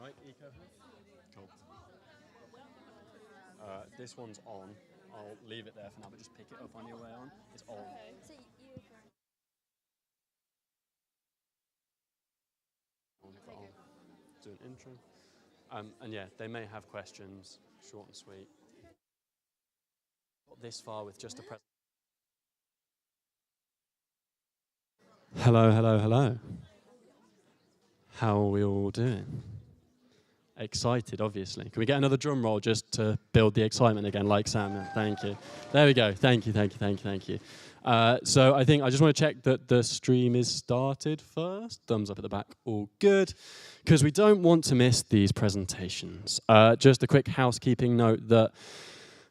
like Eco? Cool. This one's on. I'll leave it there for now, but just pick it up on your way on. It's on. So you Do an intro. And yeah, they may have questions, short and sweet. Got this far with just a present. Hello, hello, hello. How are we all doing? Excited, obviously. Can we get another drum roll just to build the excitement again, like Sam? Yeah, thank you. There we go. Thank you, thank you, thank you, thank you. So I think I just want to check that the stream is started first. Thumbs up at the back, all good. Because we don't want to miss these presentations. Just a quick housekeeping note that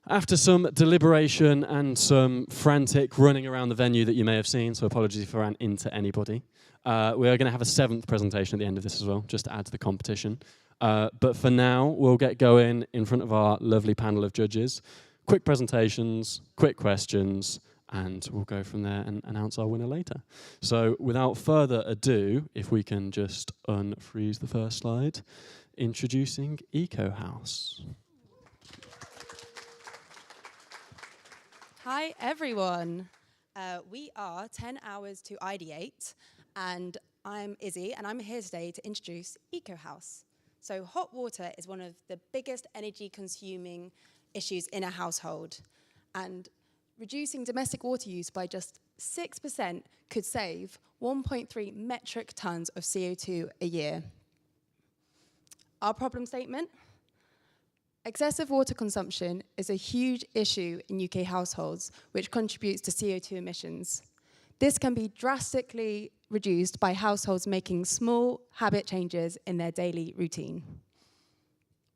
after some deliberation and some frantic running around the venue that you may have seen, so apologies if I ran into anybody, we are going to have a 7th presentation at the end of this as well, just to add to the competition. But for now, we'll get going in front of our lovely panel of judges. Quick presentations, quick questions, and we'll go from there and announce our winner later. So without further ado, if we can just unfreeze the first slide, introducing Eco House. Hi, everyone. We are 10 hours to ideate, and I'm Izzy, and I'm here today to introduce Eco House. So hot water is one of the biggest energy-consuming issues in a household, and reducing domestic water use by just 6% could save 1.3 metric tons of CO2 a year. Our problem statement? Excessive water consumption is a huge issue in UK households, which contributes to CO2 emissions. This can be drastically reduced by households making small habit changes in their daily routine.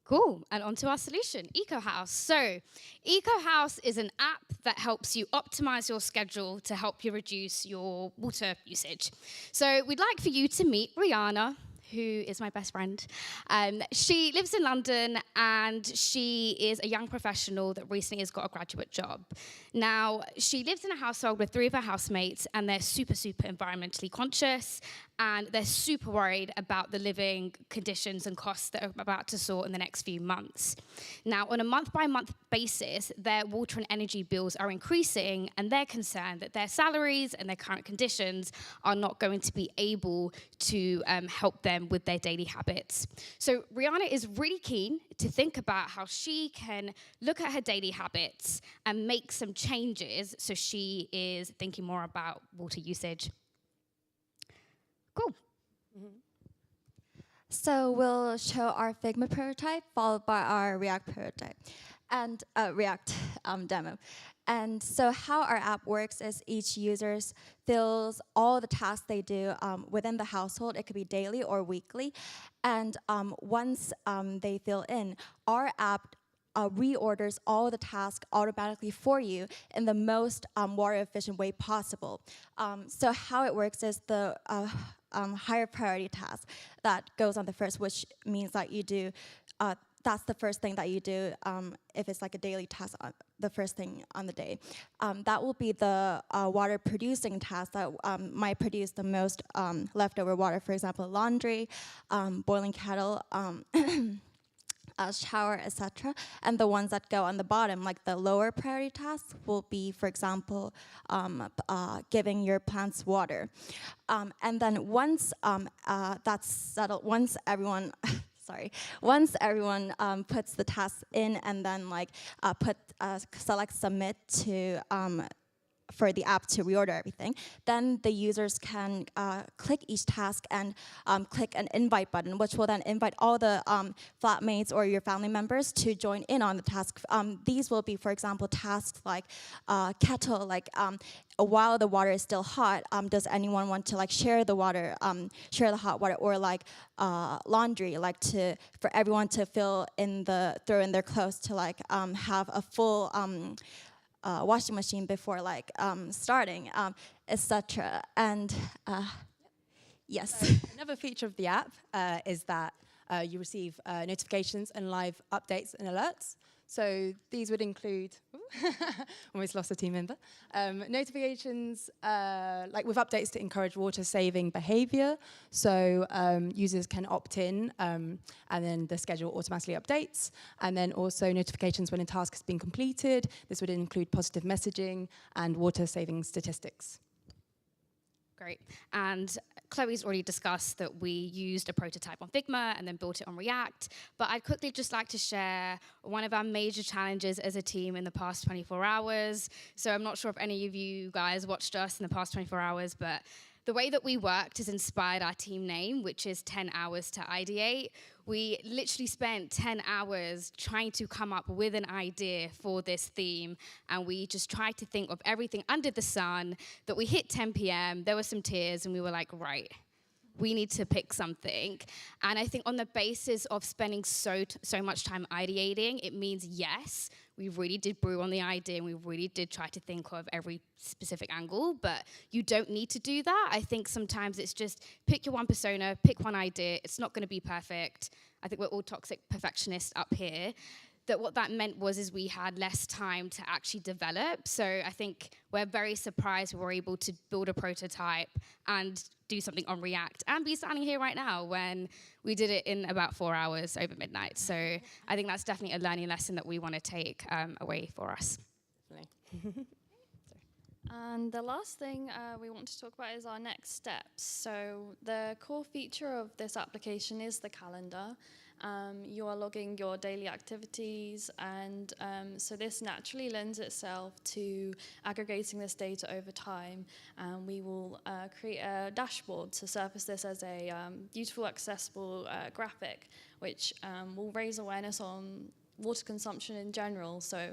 Cool, and on to our solution, Eco House. So, Eco House is an app that helps you optimize your schedule to help you reduce your water usage. So, we'd like for you to meet Rihanna, who is my best friend. She lives in London, and she is a young professional that recently has got a graduate job. Now, she lives in a household with 3 of her housemates, and they're super, super environmentally conscious, and they're super worried about the living conditions and costs that are about to soar in the next few months. Now, on a month-by-month basis, their water and energy bills are increasing, and they're concerned that their salaries and their current conditions are not going to be able to help them with their daily habits. So Rihanna is really keen to think about how she can look at her daily habits and make some changes so she is thinking more about water usage. Cool. Mm-hmm. So we'll show our Figma prototype followed by our React prototype and React demo. And so how our app works is each user fills all the tasks they do within the household. It could be daily or weekly. And once they fill in, our app reorders all the tasks automatically for you in the most water efficient way possible. So how it works is the higher priority task that goes on the first, which means that you do that's the first thing that you do if it's like a daily task, the first thing on the day. That will be the water producing task that might produce the most leftover water, for example, laundry, boiling kettle, shower, etc. And the ones that go on the bottom, like the lower priority tasks, will be, for example, giving your plants water. And then once that's settled, once everyone puts the tasks in and then select submit to for the app to reorder everything, then the users can click each task and click an invite button, which will then invite all the flatmates or your family members to join in on the task. These will be, for example, tasks like kettle, like while the water is still hot, does anyone want to share the water, share the hot water, or laundry, for everyone to throw in their clothes to have a full washing machine before starting, etc. And yes. So another feature of the app is that you receive notifications and live updates and alerts. So these would include, almost lost a team member, notifications like with updates to encourage water-saving behavior. So users can opt in and then the schedule automatically updates. And then also notifications when a task has been completed. This would include positive messaging and water-saving statistics. Great. And Chloe's already discussed that we used a prototype on Figma and then built it on React. But I'd quickly just like to share one of our major challenges as a team in the past 24 hours. So I'm not sure if any of you guys watched us in the past 24 hours, but the way that we worked has inspired our team name, which is 10 hours to ideate. We literally spent 10 hours trying to come up with an idea for this theme, and we just tried to think of everything under the sun. That we hit 10 p.m., there were some tears, and we were like, right, we need to pick something. And I think on the basis of spending so much time ideating, it means yes, we really did brew on the idea and we really did try to think of every specific angle, but you don't need to do that. I think sometimes it's just pick your one persona, pick one idea. It's not going to be perfect. I think we're all toxic perfectionists up here. That what that meant was is we had less time to actually develop. So I think we're very surprised we were able to build a prototype and do something on React and be standing here right now when we did it in about 4 hours over midnight. So I think that's definitely a learning lesson that we want to take away for us. And the last thing we want to talk about is our next steps. So the core feature of this application is the calendar. You are logging your daily activities, and so this naturally lends itself to aggregating this data over time. And we will create a dashboard to surface this as a beautiful, accessible graphic, which will raise awareness on water consumption in general. So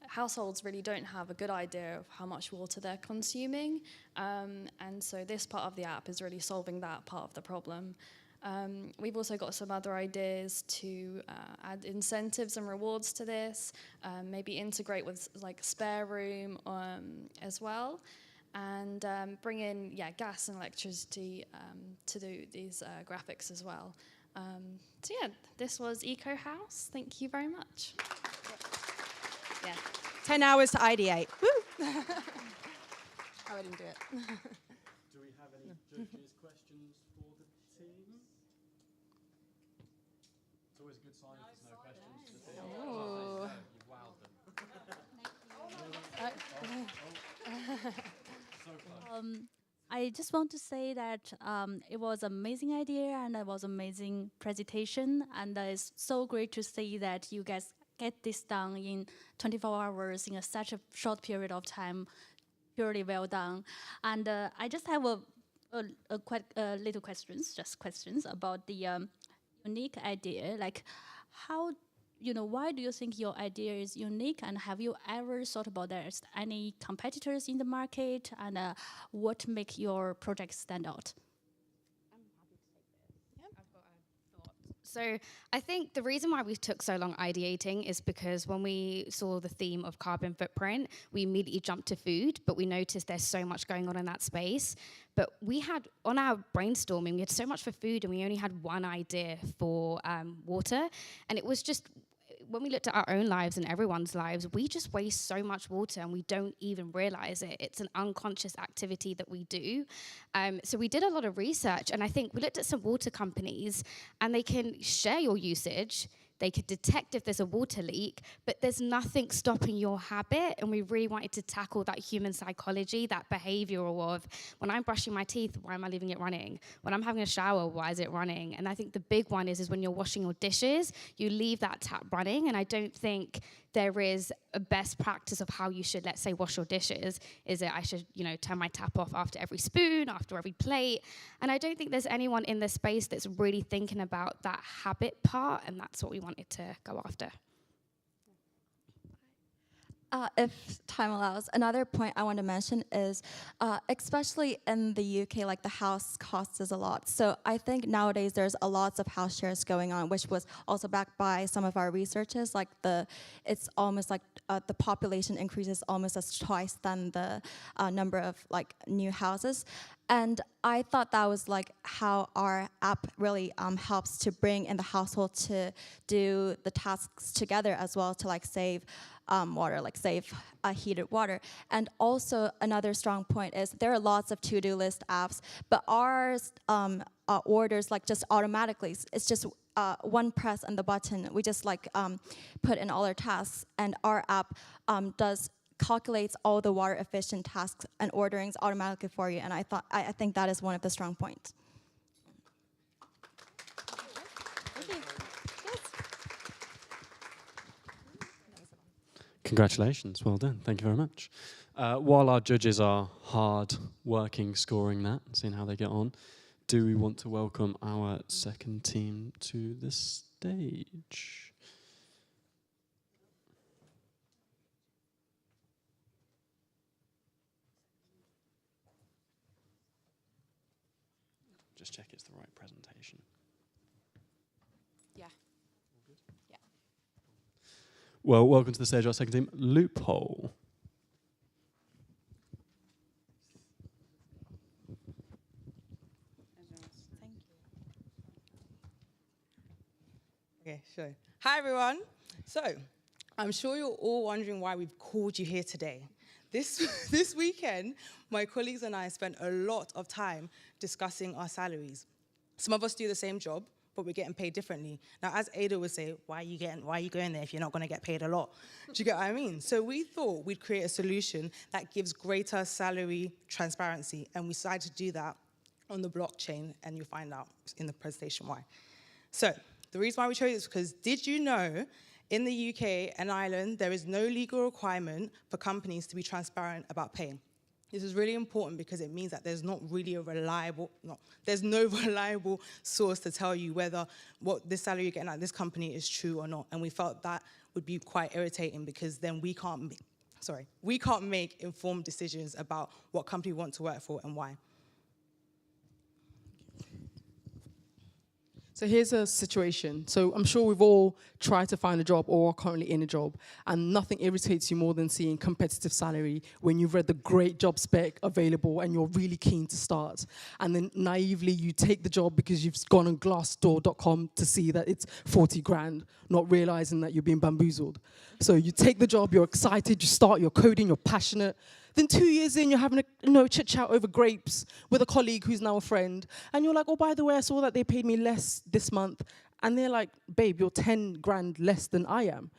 households really don't have a good idea of how much water they're consuming. And so this part of the app is really solving that part of the problem. We've also got some other ideas to add incentives and rewards to this, maybe integrate with like spare room as well, and bring in gas and electricity to do these graphics as well. So yeah, this was Eco House. Thank you very much. Yeah. 10 hours to ideate. Woo! I didn't do it. Do we have any judges' questions for the team? It's always a good sign if there's no questions to the team. Oh. You've wowed them. So close. I just want to say that it was an amazing idea and it was amazing presentation, and it's so great to see that you guys get this done in 24 hours in such a short period of time. Purely well done. And I just have a quite little questions, just questions about the unique idea. Like, how, why do you think your idea is unique? And have you ever thought about there's any competitors in the market? And what make your project stand out? So I think the reason why we took so long ideating is because when we saw the theme of carbon footprint, we immediately jumped to food, but we noticed there's so much going on in that space. But we had, on our brainstorming, we had so much for food and we only had one idea for water. And it was just, when we looked at our own lives and everyone's lives, we just waste so much water and we don't even realize it. It's an unconscious activity that we do. So we did a lot of research, and I think we looked at some water companies and they can share your usage. They could detect if there's a water leak, but there's nothing stopping your habit. And we really wanted to tackle that human psychology, that behavioral of, when I'm brushing my teeth, why am I leaving it running? When I'm having a shower, why is it running? And I think the big one is when you're washing your dishes, you leave that tap running. And I don't think there is a best practice of how you should, let's say, wash your dishes. Is it I should, turn my tap off after every spoon, after every plate? And I don't think there's anyone in this space that's really thinking about that habit part, and that's what we wanted to go after. If time allows, another point I want to mention is, especially in the UK, like the house costs us a lot. So I think nowadays there's a lots of house shares going on, which was also backed by some of our researchers. Like it's almost like the population increases almost as twice than the number of like new houses. And I thought that was like how our app really helps to bring in the household to do the tasks together as well, to like save water, like save heated water. And also another strong point is there are lots of to-do list apps, but ours orders like just automatically. It's just one press on the button. We just like put in all our tasks, and our app does calculates all the water efficient tasks and orderings automatically for you. And I think that is one of the strong points. Congratulations, well done. Thank you very much. While our judges are hard working scoring that, seeing how they get on, do we want to welcome our second team to the stage? Just check it's the right presentation. Yeah. Yeah. Well, welcome to the stage, our second team, Loophole. Okay, sure. Hi, everyone. So, I'm sure you're all wondering why we've called you here today. This weekend, my colleagues and I spent a lot of time discussing our salaries. Some of us do the same job, but we're getting paid differently. Now, as Ada would say, why are you going there if you're not going to get paid a lot? Do you get what I mean? So we thought we'd create a solution that gives greater salary transparency, and we decided to do that on the blockchain, and you'll find out in the presentation why. So the reason why we chose it is because, did you know in the UK and Ireland, there is no legal requirement for companies to be transparent about pay? This is really important because it means that there's not really there's no reliable source to tell you whether what the salary you're getting at this company is true or not. And we felt that would be quite irritating because then we can't make informed decisions about what company we want to work for and why. So here's a situation. So I'm sure we've all tried to find a job or are currently in a job, and nothing irritates you more than seeing competitive salary when you've read the great job spec available and you're really keen to start. And then naively you take the job because you've gone on glassdoor.com to see that it's 40 grand, not realizing that you're being bamboozled. So you take the job, you're excited, you start, you're coding, you're passionate. Then 2 years in, you're having a chit-chat over grapes with a colleague who's now a friend. And you're like, oh, by the way, I saw that they paid me less this month. And they're like, babe, you're 10 grand less than I am.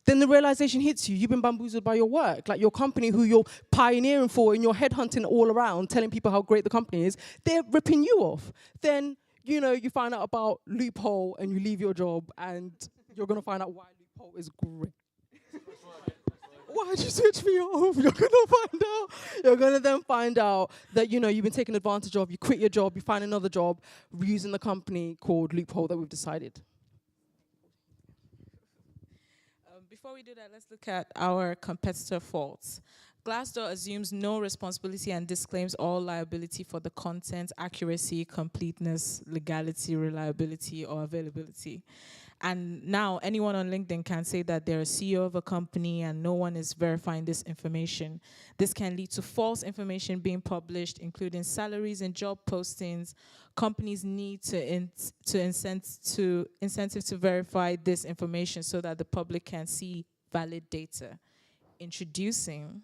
Then the realization hits you, you've been bamboozled by your work. Like your company who you're pioneering for and you're headhunting all around, telling people how great the company is, they're ripping you off. Then, you find out about Loophole and you leave your job and you're going to find out why Loophole is great. Why'd you switch me off? You're gonna then find out that you've been taken advantage of. You quit your job, you find another job using the company called Loophole that we've decided. Before we do that, let's look at our competitor faults. Glassdoor assumes no responsibility and disclaims all liability for the content, accuracy, completeness, legality, reliability, or availability. And now anyone on LinkedIn can say that they're a CEO of a company and no one is verifying this information. This can lead to false information being published, including salaries and job postings. Companies need incentive to verify this information so that the public can see valid data. Introducing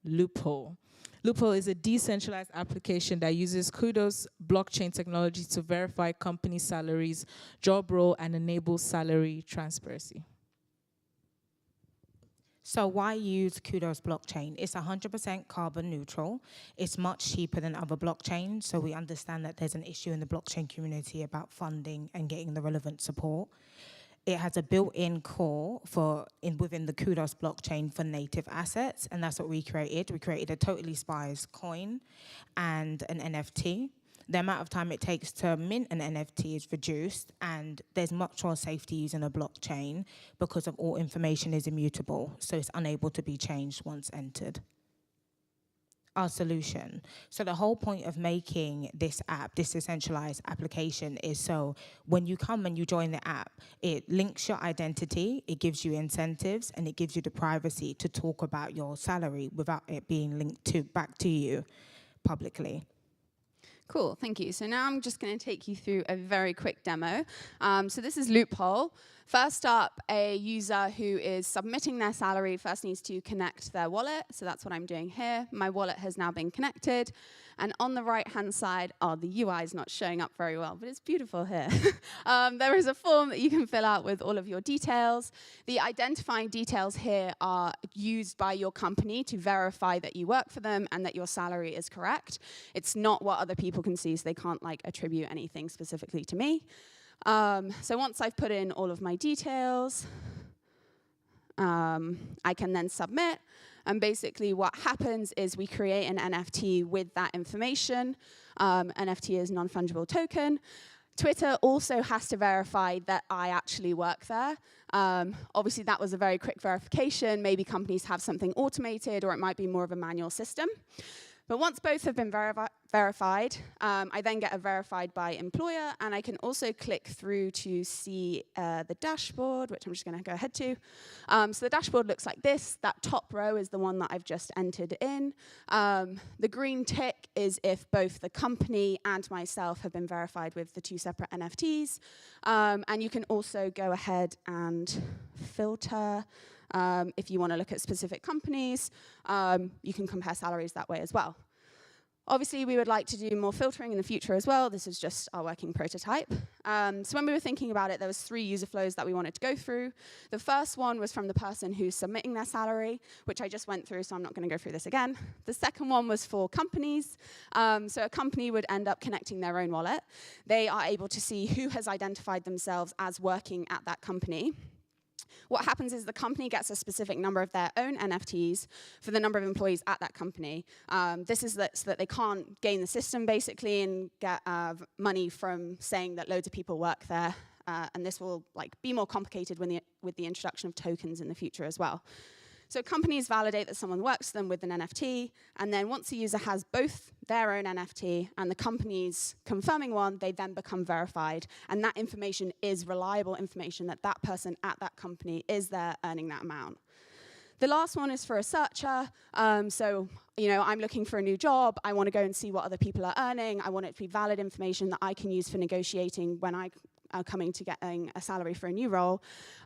Loophole. Loophole is a decentralized application that uses Kudos blockchain technology to verify company salaries, job role, and enable salary transparency. So why use Kudos blockchain? It's 100% carbon neutral. It's much cheaper than other blockchains, so we understand that there's an issue in the blockchain community about funding and getting the relevant support. It has a built-in core within the Kudos blockchain for native assets, and that's what we created. We created a totally spiced coin and an NFT. The amount of time it takes to mint an NFT is reduced, and there's much more safety using a blockchain because of all information is immutable, so it's unable to be changed once entered. Our solution. So the whole point of making this app, this decentralized application, is so when you come and you join the app, it links your identity, it gives you incentives, and it gives you the privacy to talk about your salary without it being linked back to you publicly. Cool, thank you. So now I'm just going to take you through a very quick demo. So this is Loophole. First up, a user who is submitting their salary first needs to connect their wallet. So that's what I'm doing here. My wallet has now been connected. And on the right-hand side, the UI is not showing up very well, but it's beautiful here. There is a form that you can fill out with all of your details. The identifying details here are used by your company to verify that you work for them and that your salary is correct. It's not what other people can see, so they can't attribute anything specifically to me. So once I've put in all of my details, I can then submit. And basically what happens is we create an NFT with that information. NFT is non-fungible token. Twitter also has to verify that I actually work there. Obviously, that was a very quick verification. Maybe companies have something automated, or it might be more of a manual system. But once both have been verified, I then get a verified by employer, and I can also click through to see the dashboard, which I'm just going to go ahead to. So the dashboard looks like this. That top row is the one that I've just entered in. The green tick is if both the company and myself have been verified with the two separate NFTs. And you can also go ahead and filter. If you want to look at specific companies, you can compare salaries that way as well. Obviously, we would like to do more filtering in the future as well. This is just our working prototype. So when we were thinking about it, there was 3 user flows that we wanted to go through. The first one was from the person who's submitting their salary, which I just went through, so I'm not going to go through this again. The second one was for companies. So a company would end up connecting their own wallet. They are able to see who has identified themselves as working at that company. What happens is the company gets a specific number of their own NFTs for the number of employees at that company. This is so that they can't game the system, basically, and get money from saying that loads of people work there. And this will be more complicated with the introduction of tokens in the future as well. So companies validate that someone works for them with an NFT, and then once a user has both their own NFT and the company's confirming one, they then become verified. And that information is reliable information that that person at that company is there earning that amount. The last one is for a searcher. So, I'm looking for a new job. I want to go and see what other people are earning. I want it to be valid information that I can use for negotiating when I are coming to getting a salary for a new role.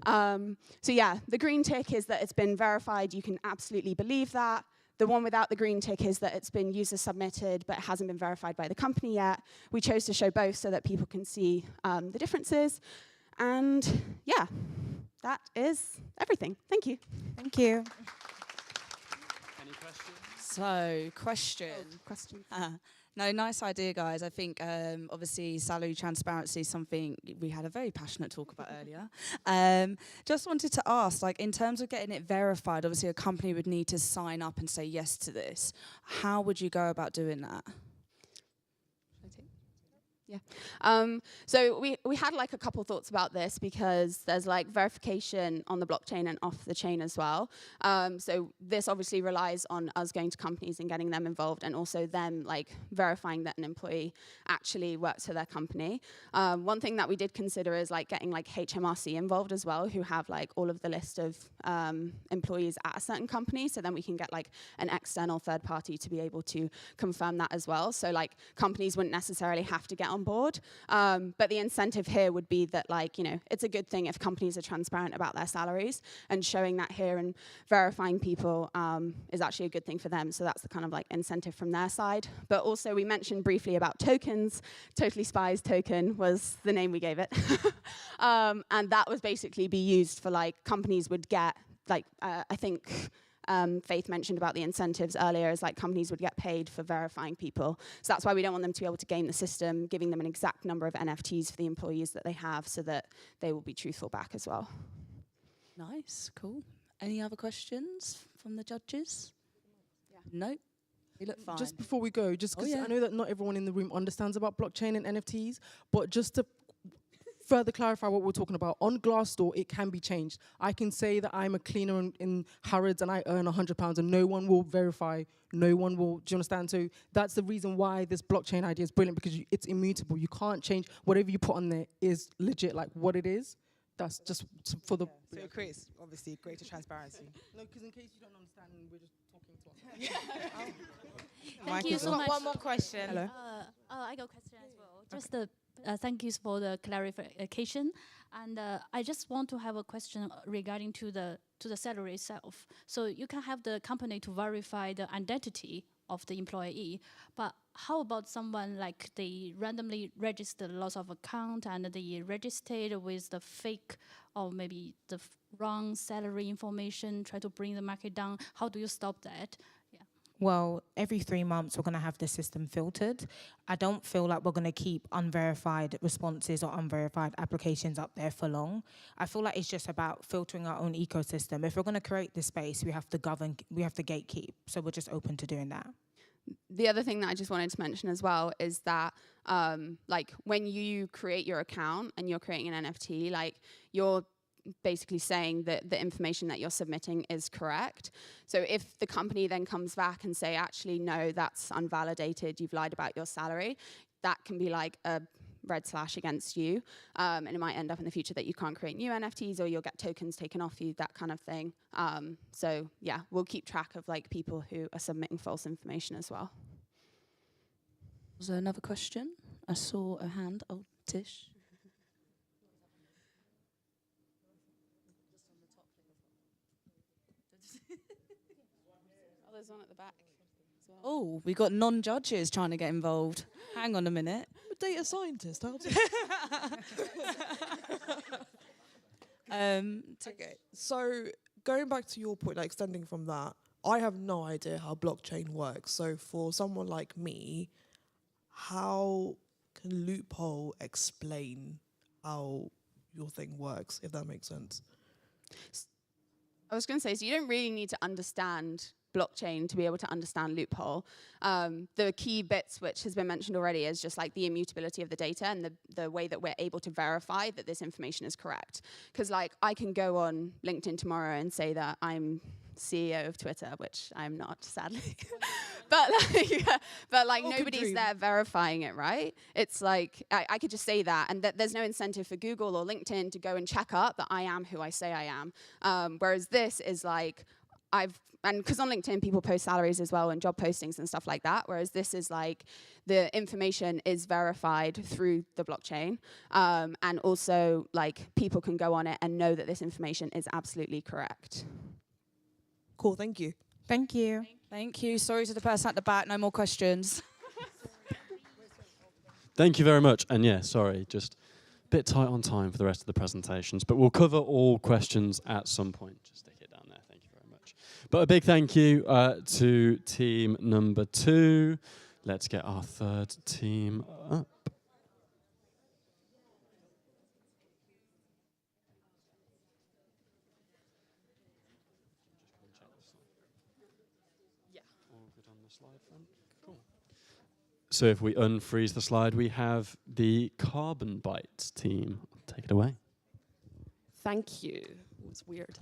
So yeah, the green tick is that it's been verified. You can absolutely believe that. The one without the green tick is that it's been user submitted, but it hasn't been verified by the company yet. We chose to show both so that people can see the differences. And yeah, that is everything. Thank you. Thank you. Any questions? So, question. Question. No, nice idea, guys. I think obviously salary transparency is something we had a very passionate talk about earlier. Just wanted to ask, in terms of getting it verified, obviously a company would need to sign up and say yes to this. How would you go about doing that? Yeah. So we had a couple thoughts about this because there's verification on the blockchain and off the chain as well. So this obviously relies on us going to companies and getting them involved, and also them verifying that an employee actually works for their company. One thing that we did consider is getting HMRC involved as well, who have all of the list of employees at a certain company. So then we can get an external third party to be able to confirm that as well. So companies wouldn't necessarily have to get on board. But the incentive here would be that it's a good thing if companies are transparent about their salaries, and showing that here and verifying people is actually a good thing for them. So that's the kind of incentive from their side. But also we mentioned briefly about tokens. Totally Spies token was the name we gave it. And that was basically be used for companies would get I think Faith mentioned about the incentives earlier, is companies would get paid for verifying people. So that's why we don't want them to be able to game the system, giving them an exact number of NFTs for the employees that they have so that they will be truthful back as well. Nice, cool. Any other questions from the judges? Yeah. No? You look fine. Just before we go, just because I know that not everyone in the room understands about blockchain and NFTs, but just to further clarify what we're talking about, on Glassdoor, it can be changed. I can say that I'm a cleaner in Harrods and I earn £100 and no one will verify, no one will, do you understand? So that's the reason why this blockchain idea is brilliant, because it's immutable. You can't change, whatever you put on there is legit, what it is. That's just for the. So it creates, obviously, greater transparency. No, because in case you don't understand, we're just talking to us. Thank you so much. One more question. Hello. I got a question as well. Just thank you for the clarification, and I just want to have a question regarding to the salary itself. So you can have the company to verify the identity of the employee, but how about someone like they randomly register lots of account and they registered with the fake or maybe the wrong salary information, try to bring the market down? How do you stop that? Well, every 3 months we're going to have the system filtered. I don't feel like we're going to keep unverified responses or unverified applications up there for long. I feel like it's just about filtering our own ecosystem. If we're going to create this space, we have to govern, we have to gatekeep. So we're just open to doing that. The other thing that I just wanted to mention as well is that like when you create your account and you're creating an NFT, like you're basically saying that the information that you're submitting is correct. So if the company then comes back and say, actually, no, that's unvalidated, you've lied about your salary, that can be like a red slash against you. And it might end up in the future that you can't create new NFTs or you'll get tokens taken off you, that kind of thing. So yeah, we'll keep track of like people who are submitting false information as well. Was there another question? I saw a hand. Oh, Tish. Oh, there's one at the back as well. Oh, we got non-judges trying to get involved. Hang on a minute. I'm a data scientist. Okay, so going back to your point, like extending from that, I have no idea how blockchain works. So for someone like me, how can Loophole explain how your thing works, if that makes sense? I was going to say, so you don't really need to understand blockchain to be able to understand Loophole. The key bits, which has been mentioned already, is just like the immutability of the data and the way that we're able to verify that this information is correct. Because like I can go on LinkedIn tomorrow and say that I'm CEO of Twitter, which I'm not, sadly. but like nobody's there verifying it, right? It's like I could just say that, and there's no incentive for Google or LinkedIn to go and check up that I am who I say I am. Whereas this is like and because on LinkedIn people post salaries as well and job postings and stuff like that, whereas this is like the information is verified through the blockchain, and also like people can go on it and know that this information is absolutely correct. Cool, thank you. Thank you. Thank you. Sorry to the person at the back. No more questions. Thank you very much. And yeah, sorry, just a bit tight on time for the rest of the presentations, but we'll cover all questions at some point. Just stick it down there. Thank you very much. But a big thank you to team number 2. Let's get our third team up. So if we unfreeze the slide, we have the Carbon Bytes team. Take it away. Thank you. It's weird.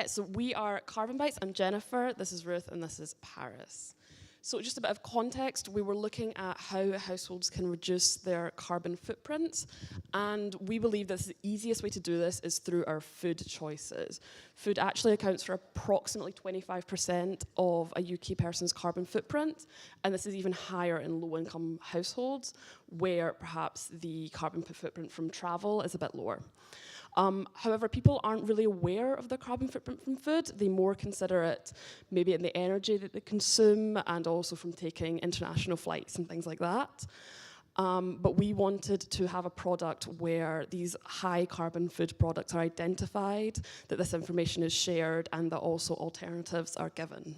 So we are Carbon Bytes. I'm Jennifer, this is Ruth, and this is Paris. So just a bit of context, we were looking at how households can reduce their carbon footprint, and we believe that the easiest way to do this is through our food choices. Food actually accounts for approximately 25% of a UK person's carbon footprint, and this is even higher in low-income households, where perhaps the carbon footprint from travel is a bit lower. However, people aren't really aware of their carbon footprint from food. They more consider it maybe in the energy that they consume and also from taking international flights and things like that. But we wanted to have a product where these high carbon food products are identified, that this information is shared, and that also alternatives are given.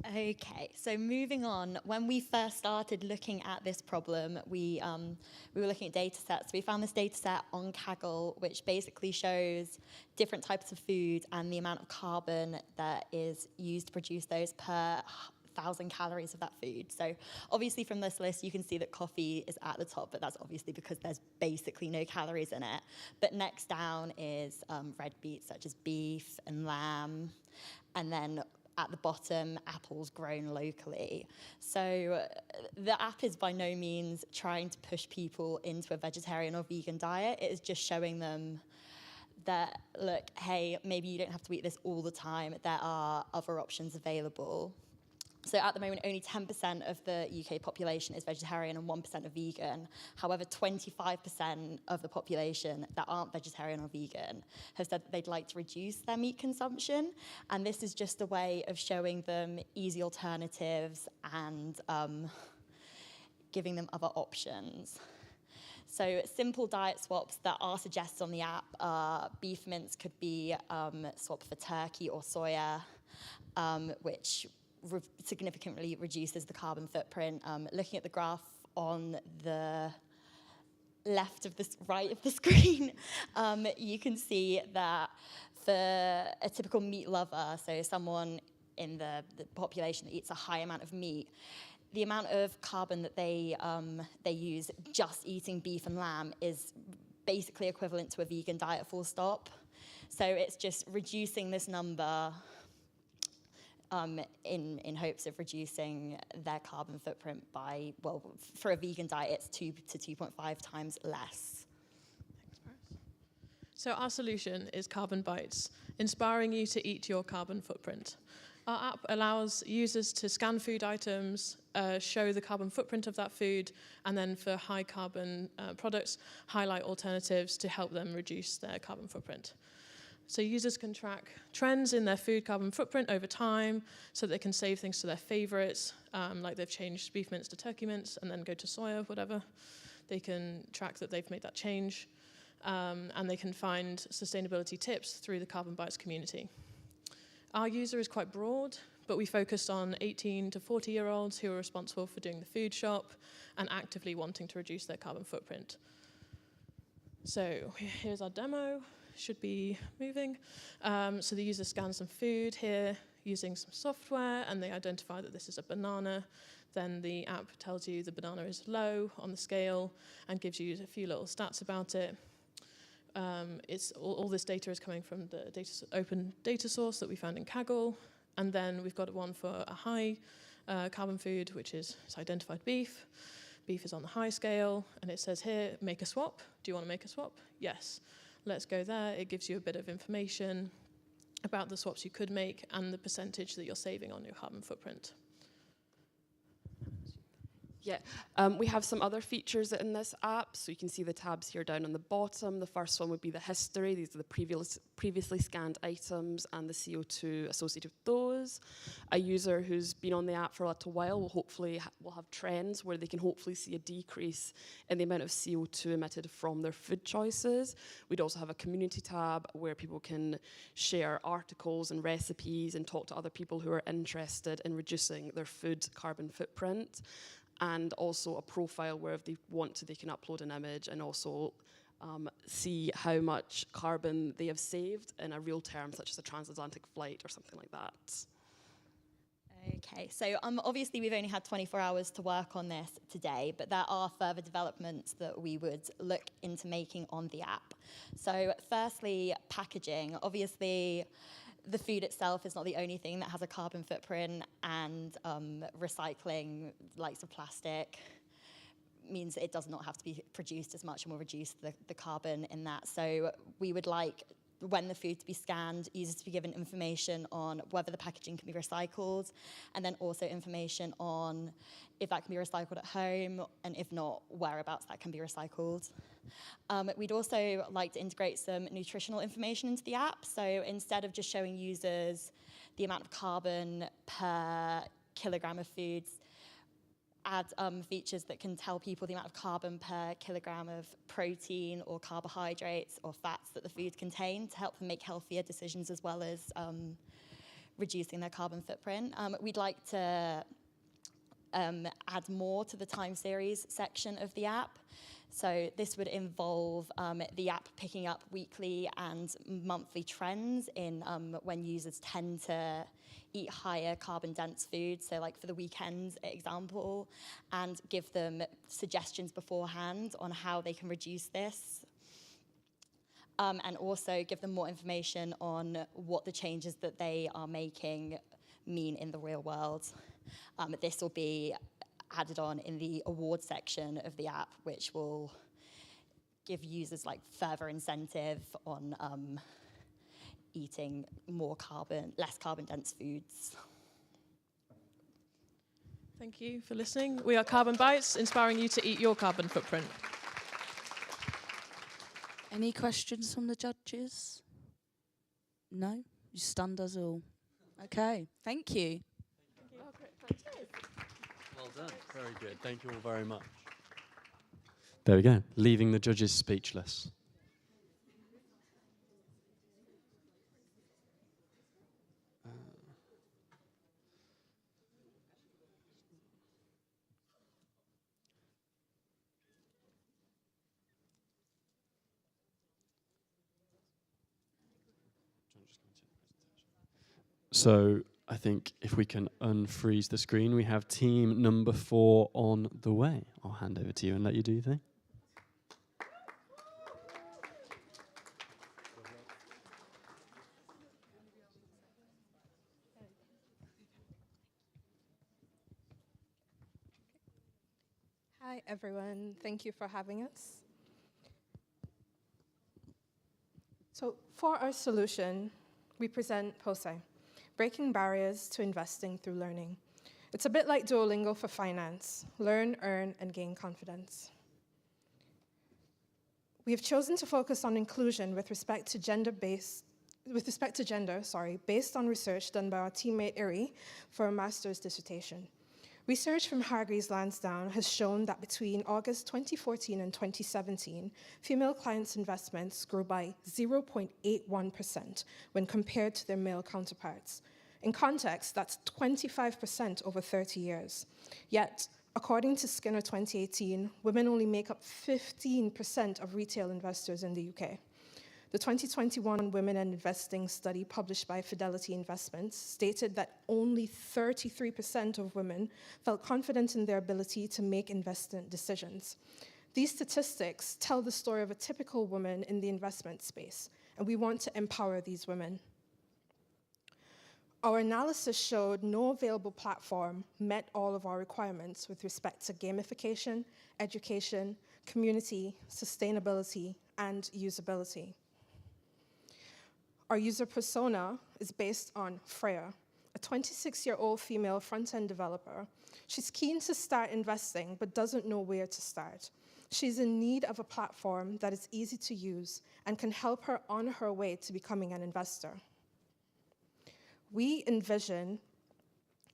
Okay, so moving on, when we first started looking at this problem, we were looking at data sets. We found this data set on Kaggle, which basically shows different types of food and the amount of carbon that is used to produce those per 1,000 calories of that food. So obviously from this list, you can see that coffee is at the top, but that's obviously because there's basically no calories in it. But next down is red meat, such as beef and lamb, and then at the bottom, apples grown locally. So the app is by no means trying to push people into a vegetarian or vegan diet. It is just showing them that, look, hey, maybe you don't have to eat this all the time. There are other options available. So at the moment, only 10% of the UK population is vegetarian and 1% are vegan. However, 25% of the population that aren't vegetarian or vegan have said that they'd like to reduce their meat consumption. And this is just a way of showing them easy alternatives and giving them other options. So simple diet swaps that are suggested on the app are beef mince could be swapped for turkey or soya, which significantly reduces the carbon footprint. Looking at the graph on the right of the screen, you can see that for a typical meat lover, so someone in the population that eats a high amount of meat, the amount of carbon that they use just eating beef and lamb is basically equivalent to a vegan diet, full stop. So it's just reducing this number in hopes of reducing their carbon footprint by, well, for a vegan diet, it's 2 to 2.5 times less. So our solution is Carbon Bites, inspiring you to eat your carbon footprint. Our app allows users to scan food items, show the carbon footprint of that food, and then for high carbon products, highlight alternatives to help them reduce their carbon footprint. So users can track trends in their food carbon footprint over time so they can save things to their favorites, like they've changed beef mince to turkey mince and then go to soya, whatever. They can track that they've made that change, and they can find sustainability tips through the Carbon Bites community. Our user is quite broad, but we focused on 18 to 40-year-olds who are responsible for doing the food shop and actively wanting to reduce their carbon footprint. So here's our demo. Should be moving. So the user scans some food here using some software, and they identify that this is a banana. Then the app tells you the banana is low on the scale and gives you a few little stats about it. It's all this data is coming from the open data source that we found in Kaggle. And then we've got one for a high carbon food, which is identified beef. Beef is on the high scale, and it says here, make a swap. Do you want to make a swap? Yes. Let's go there. It gives you a bit of information about the swaps you could make and the percentage that you're saving on your carbon footprint. Yeah, we have some other features in this app. So you can see the tabs here down on the bottom. The first one would be the history. These are the previously scanned items and the CO2 associated with those. A user who's been on the app for a little while will hopefully will have trends where they can hopefully see a decrease in the amount of CO2 emitted from their food choices. We'd also have a community tab where people can share articles and recipes and talk to other people who are interested in reducing their food carbon footprint. And also a profile where if they want to, they can upload an image and also see how much carbon they have saved in a real term, such as a transatlantic flight or something like that. Okay, so obviously we've only had 24 hours to work on this today, but there are further developments that we would look into making on the app. So firstly, packaging. Obviously, the food itself is not the only thing that has a carbon footprint, and recycling likes of plastic means that it does not have to be produced as much and will reduce the carbon in that. So we would like, when the food to be scanned, users to be given information on whether the packaging can be recycled, and then also information on if that can be recycled at home, and if not, whereabouts that can be recycled. We'd also like to integrate some nutritional information into the app. So instead of just showing users the amount of carbon per kilogram of foods, add features that can tell people the amount of carbon per kilogram of protein or carbohydrates or fats that the food contains to help them make healthier decisions as well as reducing their carbon footprint. We'd like to add more to the time series section of the app. So this would involve the app picking up weekly and monthly trends in when users tend to eat higher carbon dense foods, so like for the weekends example, and give them suggestions beforehand on how they can reduce this. And also give them more information on what the changes that they are making mean in the real world. This will be added on in the award section of the app, which will give users like further incentive on eating less carbon dense foods. Thank you for listening. We are Carbon Bites, inspiring you to eat your carbon footprint. Any questions from the judges? No? You stunned us all. Okay, thank you. Well done. Very good. Thank you all very much. There we go. Leaving the judges speechless. So I think if we can unfreeze the screen, we have team number 4 on the way. I'll hand over to you and let you do your thing. Hi, everyone. Thank you for having us. So for our solution, we present POSEI, Breaking Barriers to Investing Through Learning. It's a bit like Duolingo for finance, learn, earn, and gain confidence. We have chosen to focus on inclusion with respect to gender, based on research done by our teammate Iri for a master's dissertation. Research from Hargreaves Lansdowne has shown that between August 2014 and 2017, female clients' investments grew by 0.81% when compared to their male counterparts. In context, that's 25% over 30 years. Yet, according to Skinner 2018, women only make up 15% of retail investors in the UK. The 2021 Women in Investing study published by Fidelity Investments stated that only 33% of women felt confident in their ability to make investment decisions. These statistics tell the story of a typical woman in the investment space, and we want to empower these women. Our analysis showed no available platform met all of our requirements with respect to gamification, education, community, sustainability, and usability. Our user persona is based on Freya, a 26-year-old female front-end developer. She's keen to start investing, but doesn't know where to start. She's in need of a platform that is easy to use and can help her on her way to becoming an investor. We envision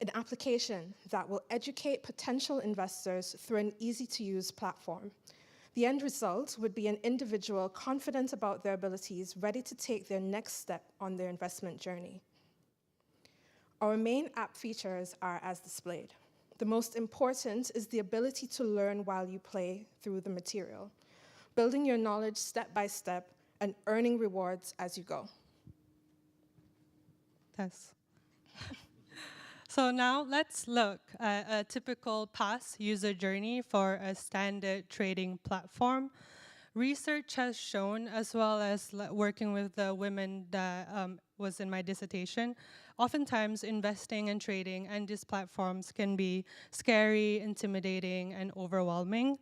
an application that will educate potential investors through an easy-to-use platform. The end result would be an individual confident about their abilities, ready to take their next step on their investment journey. Our main app features are as displayed. The most important is the ability to learn while you play through the material, building your knowledge step by step and earning rewards as you go. Tess. So now let's look at a typical past user journey for a standard trading platform. Research has shown, as well as working with the women that was in my dissertation, oftentimes investing and trading and these platforms can be scary, intimidating, and overwhelming.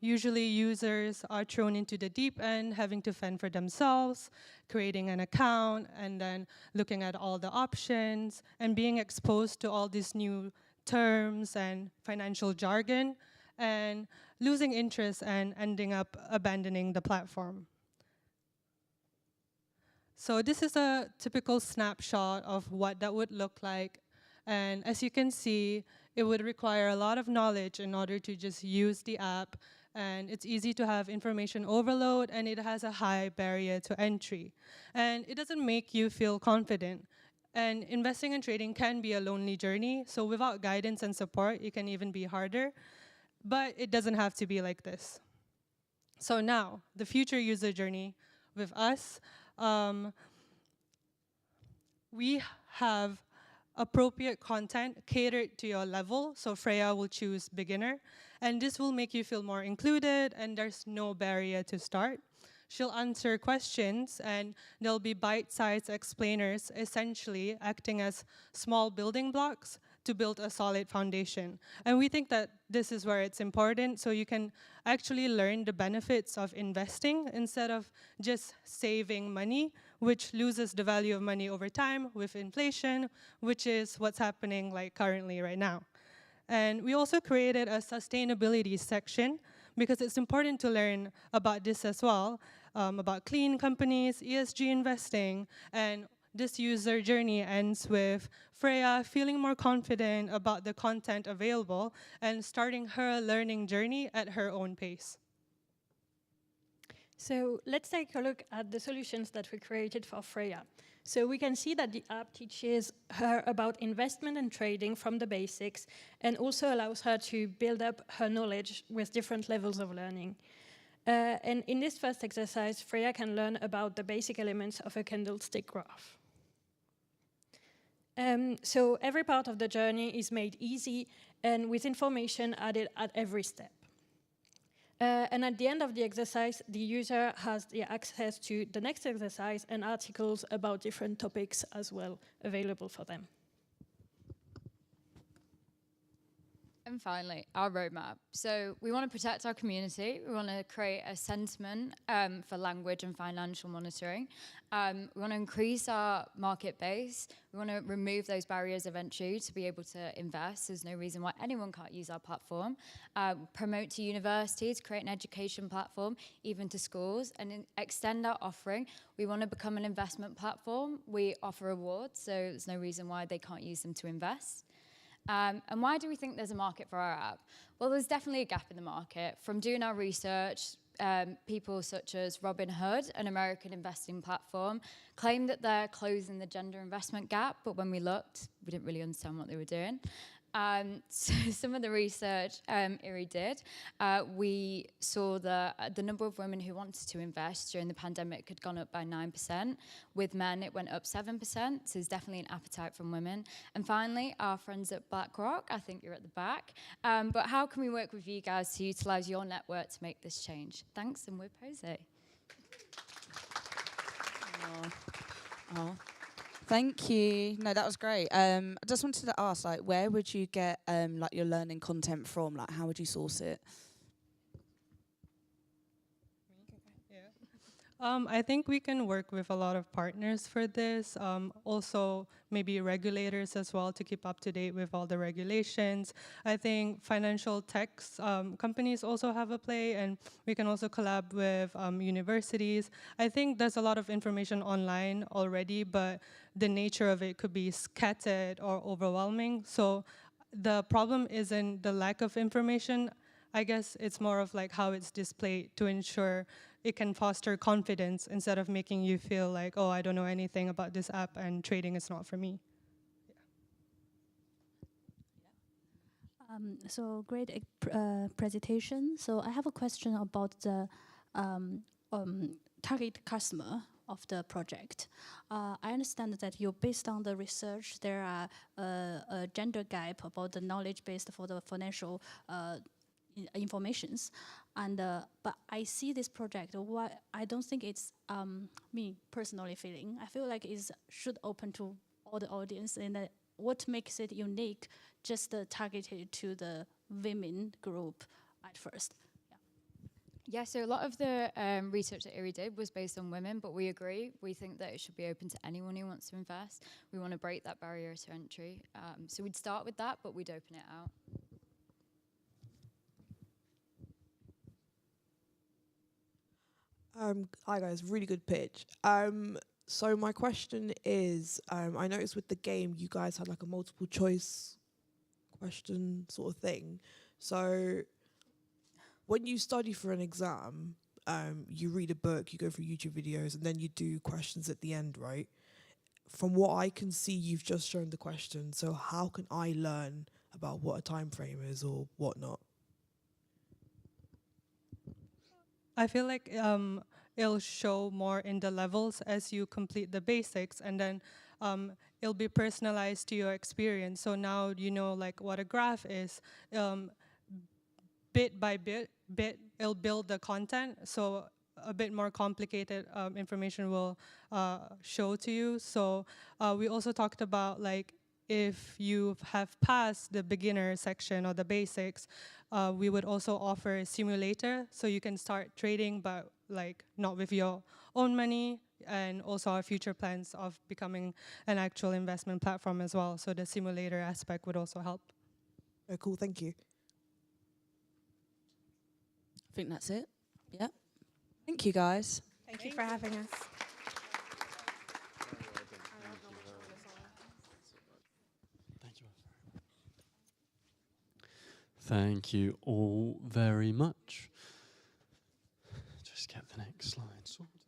Usually users are thrown into the deep end, having to fend for themselves, creating an account, and then looking at all the options, and being exposed to all these new terms and financial jargon, and losing interest and ending up abandoning the platform. So this is a typical snapshot of what that would look like. And as you can see, it would require a lot of knowledge in order to just use the app. And it's easy to have information overload, and it has a high barrier to entry. And it doesn't make you feel confident. And investing and trading can be a lonely journey. So without guidance and support, it can even be harder. But it doesn't have to be like this. So now, the future user journey with us. We have appropriate content catered to your level. So Freya will choose beginner. And this will make you feel more included, and there's no barrier to start. she'll answer questions, and there'll be bite-sized explainers essentially acting as small building blocks to build a solid foundation. And we think that this is where it's important, so you can actually learn the benefits of investing instead of just saving money, which loses the value of money over time with inflation, which is what's happening like currently right now. And we also created a sustainability section because it's important to learn about this as well, about clean companies, ESG investing, and this user journey ends with Freya feeling more confident about the content available and starting her learning journey at her own pace. So let's take a look at the solutions that we created for Freya. So we can see that the app teaches her about investment and trading from the basics and also allows her to build up her knowledge with different levels of learning. And in this first exercise, Freya can learn about the basic elements of a candlestick graph. So every part of the journey is made easy and with information added at every step. And at the end of the exercise, the user has the access to the next exercise and articles about different topics as well available for them. And finally, our roadmap. So we want to protect our community. We want to create a sentiment for language and financial monitoring. We want to increase our market base. We want to remove those barriers of entry to be able to invest. There's no reason why anyone can't use our platform. Promote to universities, create an education platform, even to schools, and extend our offering. We want to become an investment platform. We offer rewards, so there's no reason why they can't use them to invest. And why do we think there's a market for our app? Well, there's definitely a gap in the market. From doing our research, people such as Robinhood, an American investing platform, claim that they're closing the gender investment gap, but when we looked, we didn't really understand what they were doing. So some of the research IRI did, we saw that the number of women who wanted to invest during the pandemic had gone up by 9%. With men, it went up 7%, so there's definitely an appetite from women. And finally, our friends at BlackRock, I think you're at the back. But how can we work with you guys to utilize your network to make this change? Thanks, and we're Posey. Oh. Thank you. No, that was great. I just wanted to ask, like, where would you get like your learning content from? Like, how would you source it? I think we can work with a lot of partners for this. Also, maybe regulators as well to keep up to date with all the regulations. I think financial techs companies also have a play, and we can also collab with universities. I think there's a lot of information online already, but the nature of it could be scattered or overwhelming. So the problem isn't the lack of information. I guess it's more of like how it's displayed to ensure it can foster confidence instead of making you feel like, oh, I don't know anything about this app and trading is not for me. So great presentation. So I have a question about the target customer of the project. I understand that you, based on the research, there are a gender gap about the knowledge base for the financial informations, and but I see this project. I don't think it's me personally feeling. I feel like it should open to all the audience, and what makes it unique, just targeted to the women group at first. Yeah, so a lot of the research that IRI did was based on women, but we agree. We think that it should be open to anyone who wants to invest. We want to break that barrier to entry. So we'd start with that, but we'd open it out. Hi guys, really good pitch. So my question is, I noticed with the game you guys had like a multiple choice question sort of thing. So when you study for an exam, you read a book, you go through YouTube videos, and then you do questions at the end, right? From what I can see, you've just shown the question. So how can I learn about what a time frame is or whatnot? I feel like it'll show more in the levels as you complete the basics, and then it'll be personalized to your experience. So now you know like what a graph is. Bit by bit, it'll build the content. So a bit more complicated information will show to you. So we also talked about like if you have passed the beginner section or the basics, we would also offer a simulator so you can start trading, but like not with your own money, and also our future plans of becoming an actual investment platform as well. So the simulator aspect would also help. Oh, cool, thank you. I think that's it. Yeah. Thank you, guys. Thank you for having us. Thank you all very much. Just get the next slide sorted.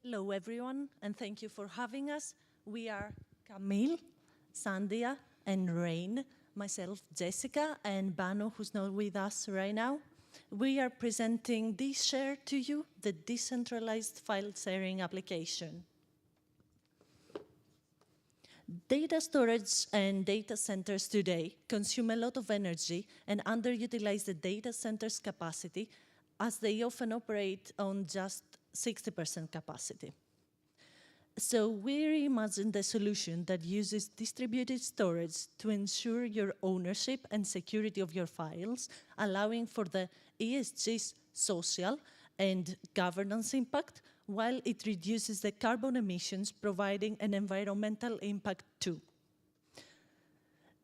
Hello, everyone, and thank you for having us. We are Camille, Sandia, and Rain, myself, Jessica, and Bano, who's not with us right now. We are presenting this share to you, the decentralized file sharing application. Data storage and data centers today consume a lot of energy and underutilize the data center's capacity, as they often operate on just 60% capacity. So we reimagined a solution that uses distributed storage to ensure your ownership and security of your files, allowing for the ESG's social and governance impact, while it reduces the carbon emissions, providing an environmental impact too.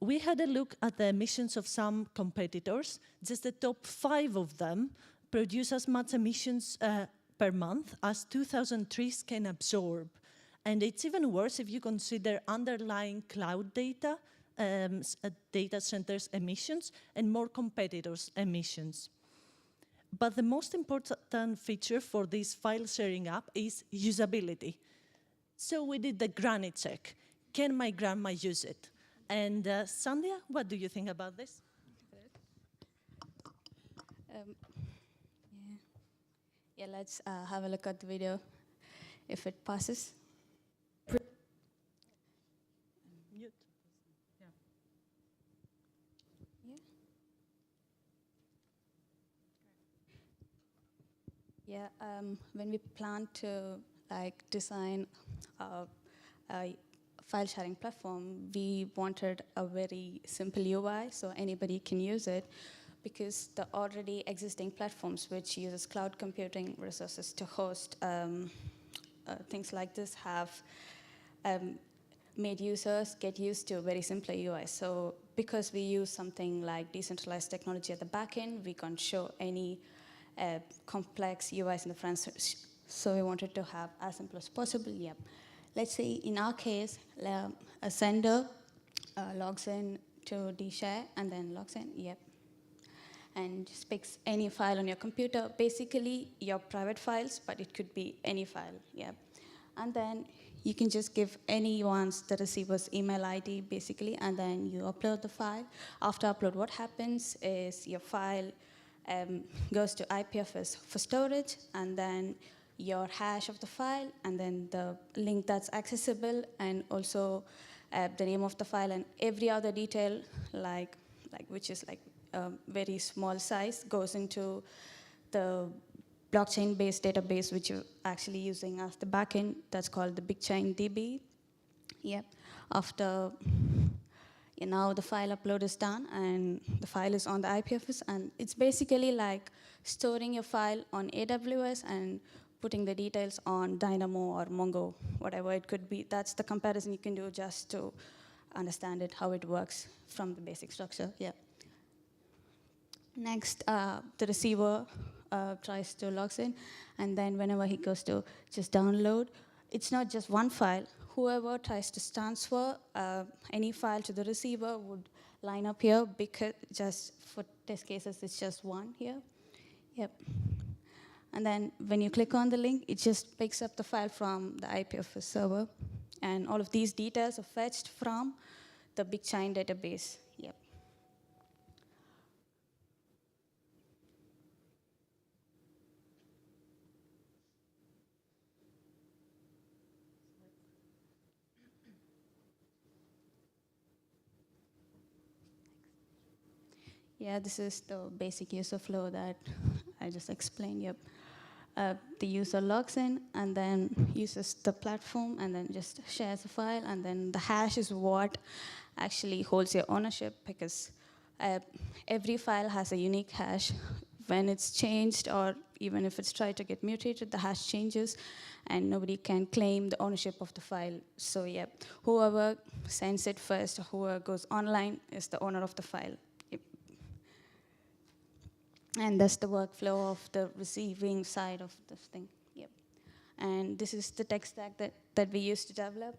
We had a look at the emissions of some competitors. Just the top 5 of them produce as much emissions per month as 2,000 trees can absorb. And it's even worse if you consider underlying cloud data, data centers emissions, and more competitors' emissions. But the most important feature for this file sharing app is usability. So we did the granny check. Can my grandma use it? And Sandhya, what do you think about this? Yeah, let's have a look at the video if it passes. Mute. Yeah, when we plan to design a file sharing platform, we wanted a very simple UI so anybody can use it, because the already existing platforms which uses cloud computing resources to host things like this have made users get used to a very simple UI. So because we use something like decentralized technology at the back end, we can't show any complex UIs in the front. So we wanted to have as simple as possible. Yep. Let's say in our case, a sender logs in to dshare and then logs in. Yep. And just picks any file on your computer, basically your private files, but it could be any file, yeah. And then you can just give anyone's the receiver's email ID, basically, and then you upload the file. After upload, what happens is your file goes to IPFS for storage, and then your hash of the file, and then the link that's accessible, and also the name of the file, and every other detail, which is very small size, goes into the blockchain-based database, which you're actually using as the backend. That's called the BigChain DB. Yep. After now the file upload is done and the file is on the IPFS, and it's basically like storing your file on AWS and putting the details on Dynamo or Mongo, whatever it could be. That's the comparison you can do just to understand it, how it works from the basic structure. Yeah. Next, the receiver tries to log in, and then whenever he goes to just download, it's not just one file. whoever tries to transfer any file to the receiver would line up here, because just for test cases, it's just one here. Yep. And then when you click on the link, it just picks up the file from the IPFS server. And all of these details are fetched from the Big Chain database. Yep. Yeah, this is the basic user flow that I just explained. Yep. The user logs in and then uses the platform and then just shares a file, and then the hash is what actually holds your ownership, because every file has a unique hash. When it's changed, or even if it's tried to get mutated, the hash changes and nobody can claim the ownership of the file. So yeah, whoever sends it first or whoever goes online is the owner of the file. Yep. And that's the workflow of the receiving side of this thing. Yep. And this is the tech stack that we use to develop.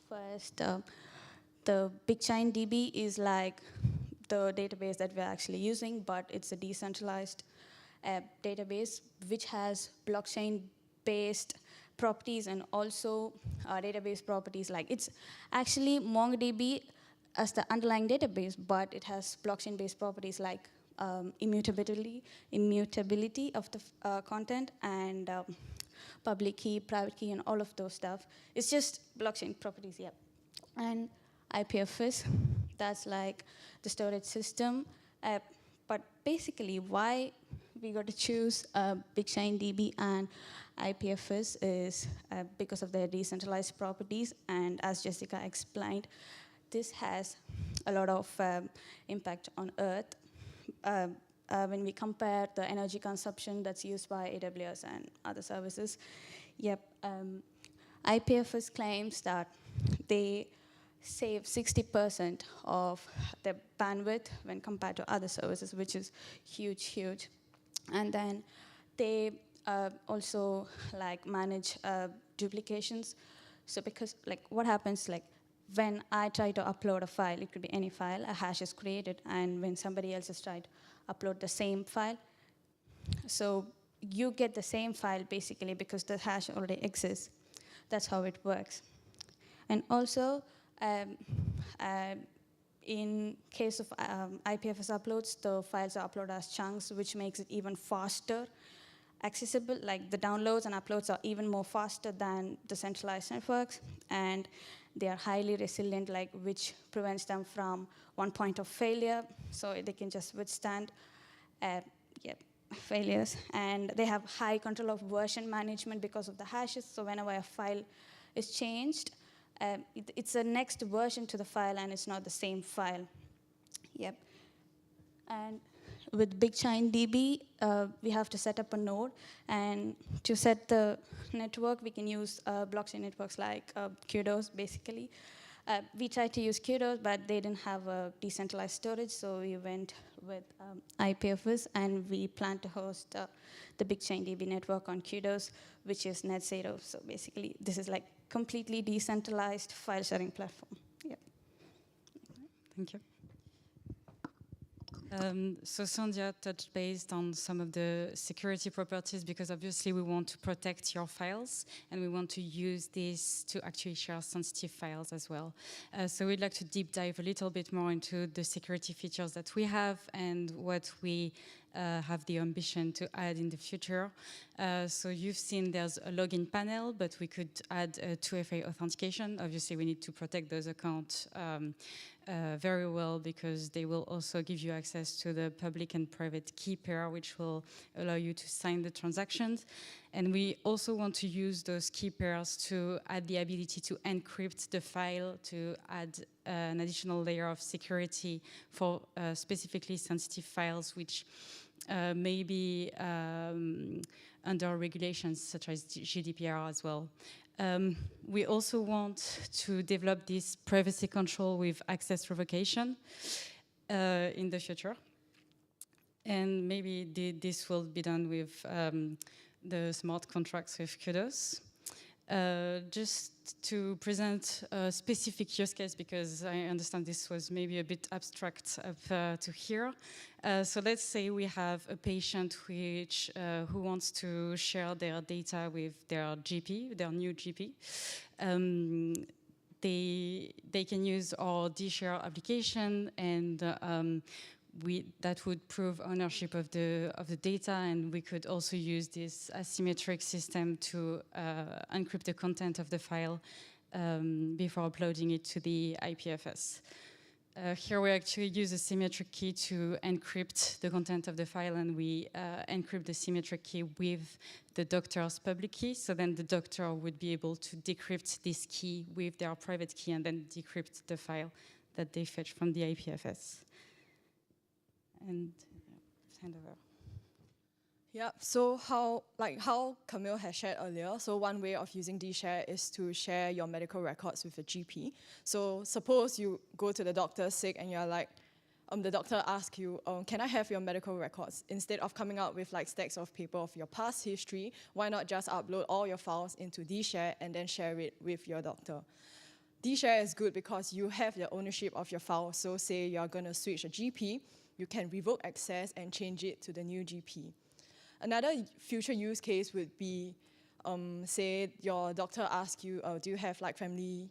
First, the Big Chain DB is like the database that we're actually using, but it's a decentralized database which has blockchain-based properties and also database properties. Like, it's actually MongoDB as the underlying database, but it has blockchain-based properties like immutability of the content, and public key, private key, and all of those stuff. It's just blockchain properties, yeah. And IPFS, that's like the storage system. But basically, why we got to choose Big Chain DB and IPFS is because of their decentralized properties. And as Jessica explained, this has a lot of impact on Earth. When we compare the energy consumption that's used by AWS and other services. Yep. IPFS claims that they save 60% of the bandwidth when compared to other services, which is huge, huge. And then they also like manage duplications. So because like what happens, like when I try to upload a file, it could be any file, a hash is created, and when somebody else is trying to upload the same file, so you get the same file basically because the hash already exists. That's how it works. And also, in case of IPFS uploads, the files are uploaded as chunks, which makes it even faster accessible. Like the downloads and uploads are even more faster than the centralized networks, and they are highly resilient, like which prevents them from one point of failure, so they can just withstand failures. And they have high control of version management because of the hashes, so whenever a file is changed, it's a next version to the file and it's not the same file. Yep. And with Big Chain DB, we have to set up a node, and to set the network, we can use blockchain networks like Kudos, basically. We tried to use Kudos, but they didn't have a decentralized storage, so we went with IPFS, and we plan to host the Big Chain DB network on Kudos, which is net zero. So basically, this is like completely decentralized file sharing platform. Yep. Thank you. So Sandhya touched based on some of the security properties, because obviously we want to protect your files and we want to use this to actually share sensitive files as well. So we'd like to deep dive a little bit more into the security features that we have and what we have the ambition to add in the future. So you've seen there's a login panel, but we could add a 2FA authentication. Obviously we need to protect those accounts very well, because they will also give you access to the public and private key pair, which will allow you to sign the transactions. And we also want to use those key pairs to add the ability to encrypt the file, to add an additional layer of security for specifically sensitive files, which may be under regulations such as GDPR as well. We also want to develop this privacy control with access revocation in the future. And maybe this will be done with the smart contracts with Kudos. Just to present a specific use case, because I understand this was maybe a bit abstract to hear. So let's say we have a patient who wants to share their data with their GP, their new GP. They can use our dShare application, and that would prove ownership of the data, and we could also use this asymmetric system to encrypt the content of the file before uploading it to the IPFS. Here we actually use a symmetric key to encrypt the content of the file, and we encrypt the symmetric key with the doctor's public key, so then the doctor would be able to decrypt this key with their private key and then decrypt the file that they fetch from the IPFS. And hand over. Yeah, so how Camille has shared earlier, so one way of using dShare is to share your medical records with a GP. So suppose you go to the doctor sick and you're like, the doctor asks you, can I have your medical records? Instead of coming out with like stacks of paper of your past history, why not just upload all your files into dShare and then share it with your doctor? dShare is good because you have the ownership of your file. So say you're gonna switch a GP, you can revoke access and change it to the new GP. Another future use case would be, say your doctor asks you, do you have like family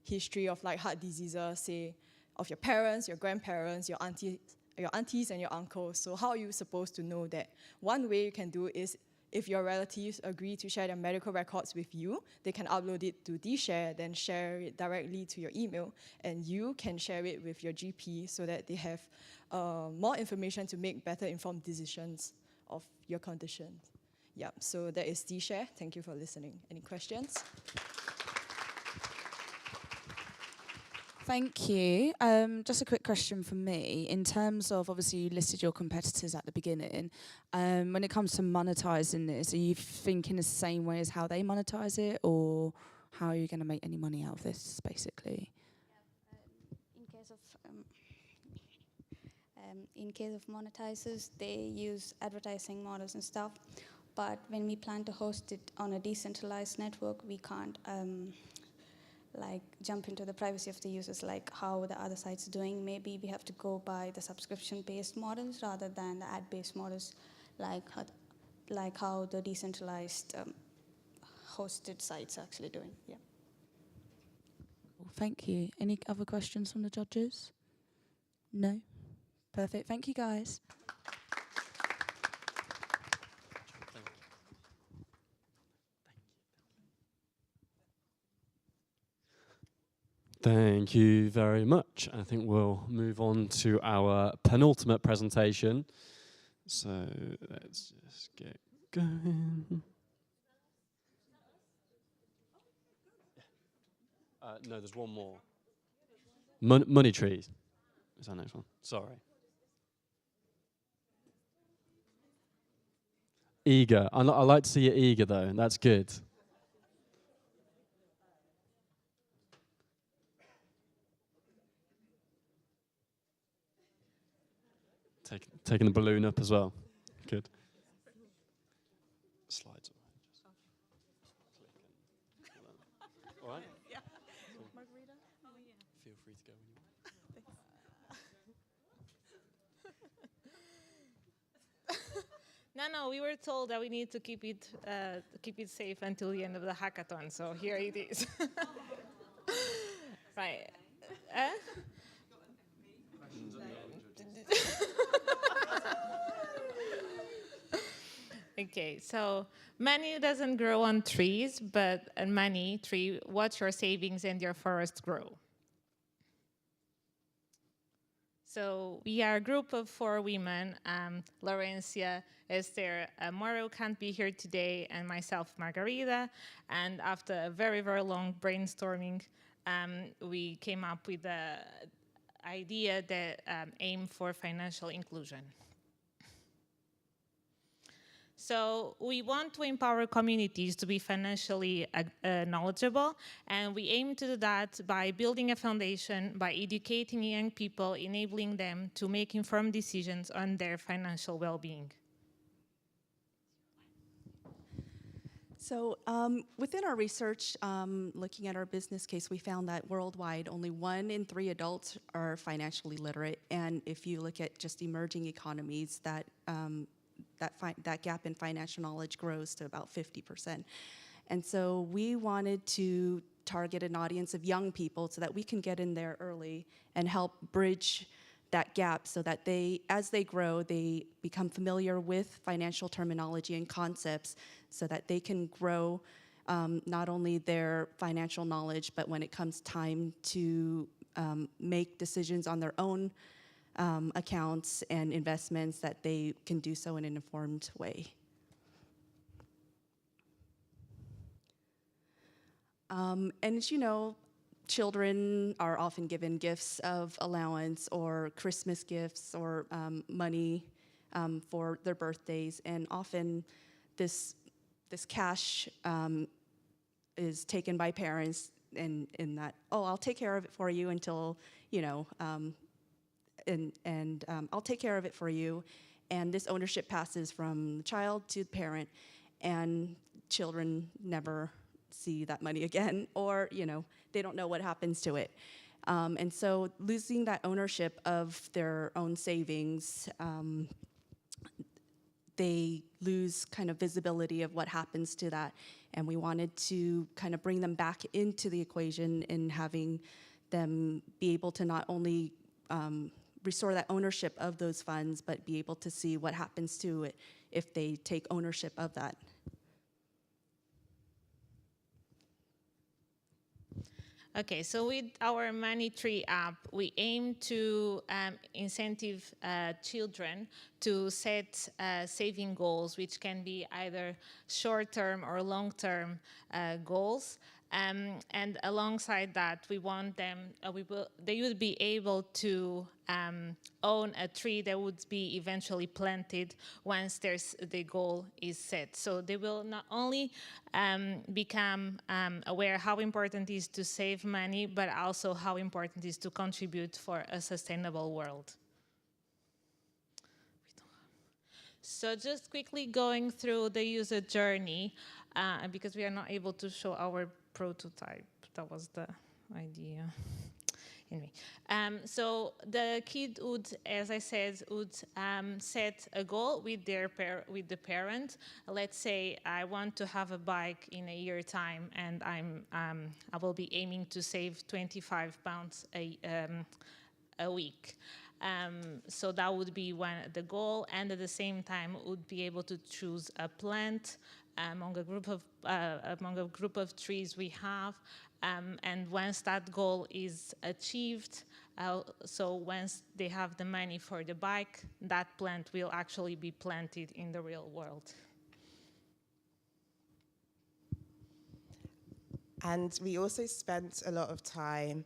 history of like heart diseases, say of your parents, your grandparents, your aunties and your uncles. So how are you supposed to know that? One way you can do is if your relatives agree to share their medical records with you, they can upload it to dShare, then share it directly to your email, and you can share it with your GP so that they have more information to make better informed decisions of your condition. Yeah, so that is dShare. Thank you for listening. Any questions? Thank you. Just a quick question from me. In terms of, obviously, you listed your competitors at the beginning. When it comes to monetizing this, are you thinking the same way as how they monetize it, or how are you going to make any money out of this, basically? In case of monetizers, they use advertising models and stuff. But when we plan to host it on a decentralized network, we can't like jump into the privacy of the users like how the other sites are doing. Maybe we have to go by the subscription-based models rather than the ad-based models, like how the decentralized hosted sites are actually doing. Yeah. Thank you. Any other questions from the judges? No? Perfect. Thank you, guys. Thank you very much. I think we'll move on to our penultimate presentation. So let's just get going. No, there's one more. Money trees is our next one. Sorry. Eager. I like to see you eager, though. That's good. Taking the balloon up as well. Good. Slides. All right? Yeah. Cool. Margarita? Oh, yeah. Feel free to go when you want. No, we were told that we need to keep it safe until the end of the hackathon, so here it is. Right. Okay, so money doesn't grow on trees, but money tree, watch your savings and your forest grow. So we are a group of 4 women, Laurencia, Esther, Mauro can't be here today, and myself, Margarita. And after a very, very long brainstorming, we came up with the idea that aim for financial inclusion. So we want to empower communities to be financially knowledgeable, and we aim to do that by building a foundation, by educating young people, enabling them to make informed decisions on their financial well-being. So within our research, looking at our business case, we found that worldwide, only 1 in 3 adults are financially literate. And if you look at just emerging economies, that gap in financial knowledge grows to about 50%. And so we wanted to target an audience of young people so that we can get in there early and help bridge that gap so that as they grow, they become familiar with financial terminology and concepts so that they can grow not only their financial knowledge, but when it comes time to make decisions on their own accounts and investments, that they can do so in an informed way. And as you know, children are often given gifts of allowance or Christmas gifts or money for their birthdays, and often this cash is taken by parents in that, oh, I'll take care of it for you until, you know, I'll take care of it for you, and this ownership passes from the child to the parent, and children never see that money again, or, you know, they don't know what happens to it. And so losing that ownership of their own savings, they lose kind of visibility of what happens to that. And we wanted to kind of bring them back into the equation and having them be able to not only restore that ownership of those funds, but be able to see what happens to it if they take ownership of that. Okay, so with our Money Tree app, we aim to incentive children to set saving goals, which can be either short-term or long-term goals. And alongside that, we want them, they would be able to own a tree that would be eventually planted once the goal is set. So they will not only become aware how important it is to save money, but also how important it is to contribute for a sustainable world. So just quickly going through the user journey, because we are not able to show our prototype. That was the idea. Anyway, so the kid would, as I said, would set a goal with the parent. Let's say I want to have a bike in a year time, and I will be aiming to save £25 a week. So that would be the goal, and at the same time would be able to choose a plant among a group of trees we have, and once that goal is achieved, so once they have the money for the bike, that plant will actually be planted in the real world. And we also spent a lot of time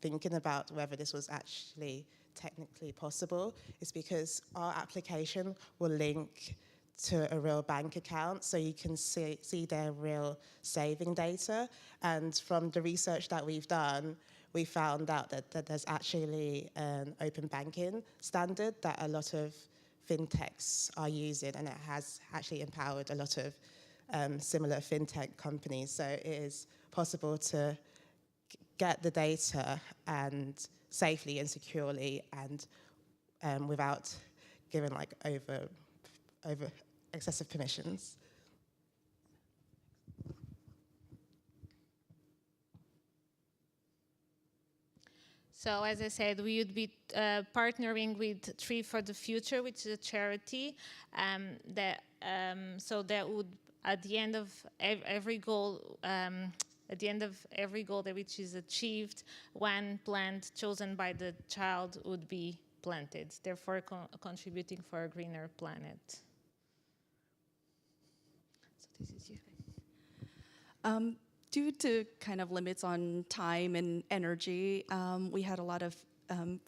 thinking about whether this was actually technically possible. It's because our application will link to a real bank account, so you can see their real saving data. And from the research that we've done, we found out that there's actually an open banking standard that a lot of fintechs are using, and it has actually empowered a lot of similar fintech companies. So it is possible to get the data and safely and securely, and without giving like over excessive permissions. So as I said, we would be partnering with Tree for the Future, which is a charity so that would, at the end of every goal, which is achieved, one plant chosen by the child would be planted, therefore contributing for a greener planet. So this is you. Due to kind of limits on time and energy, we had a lot of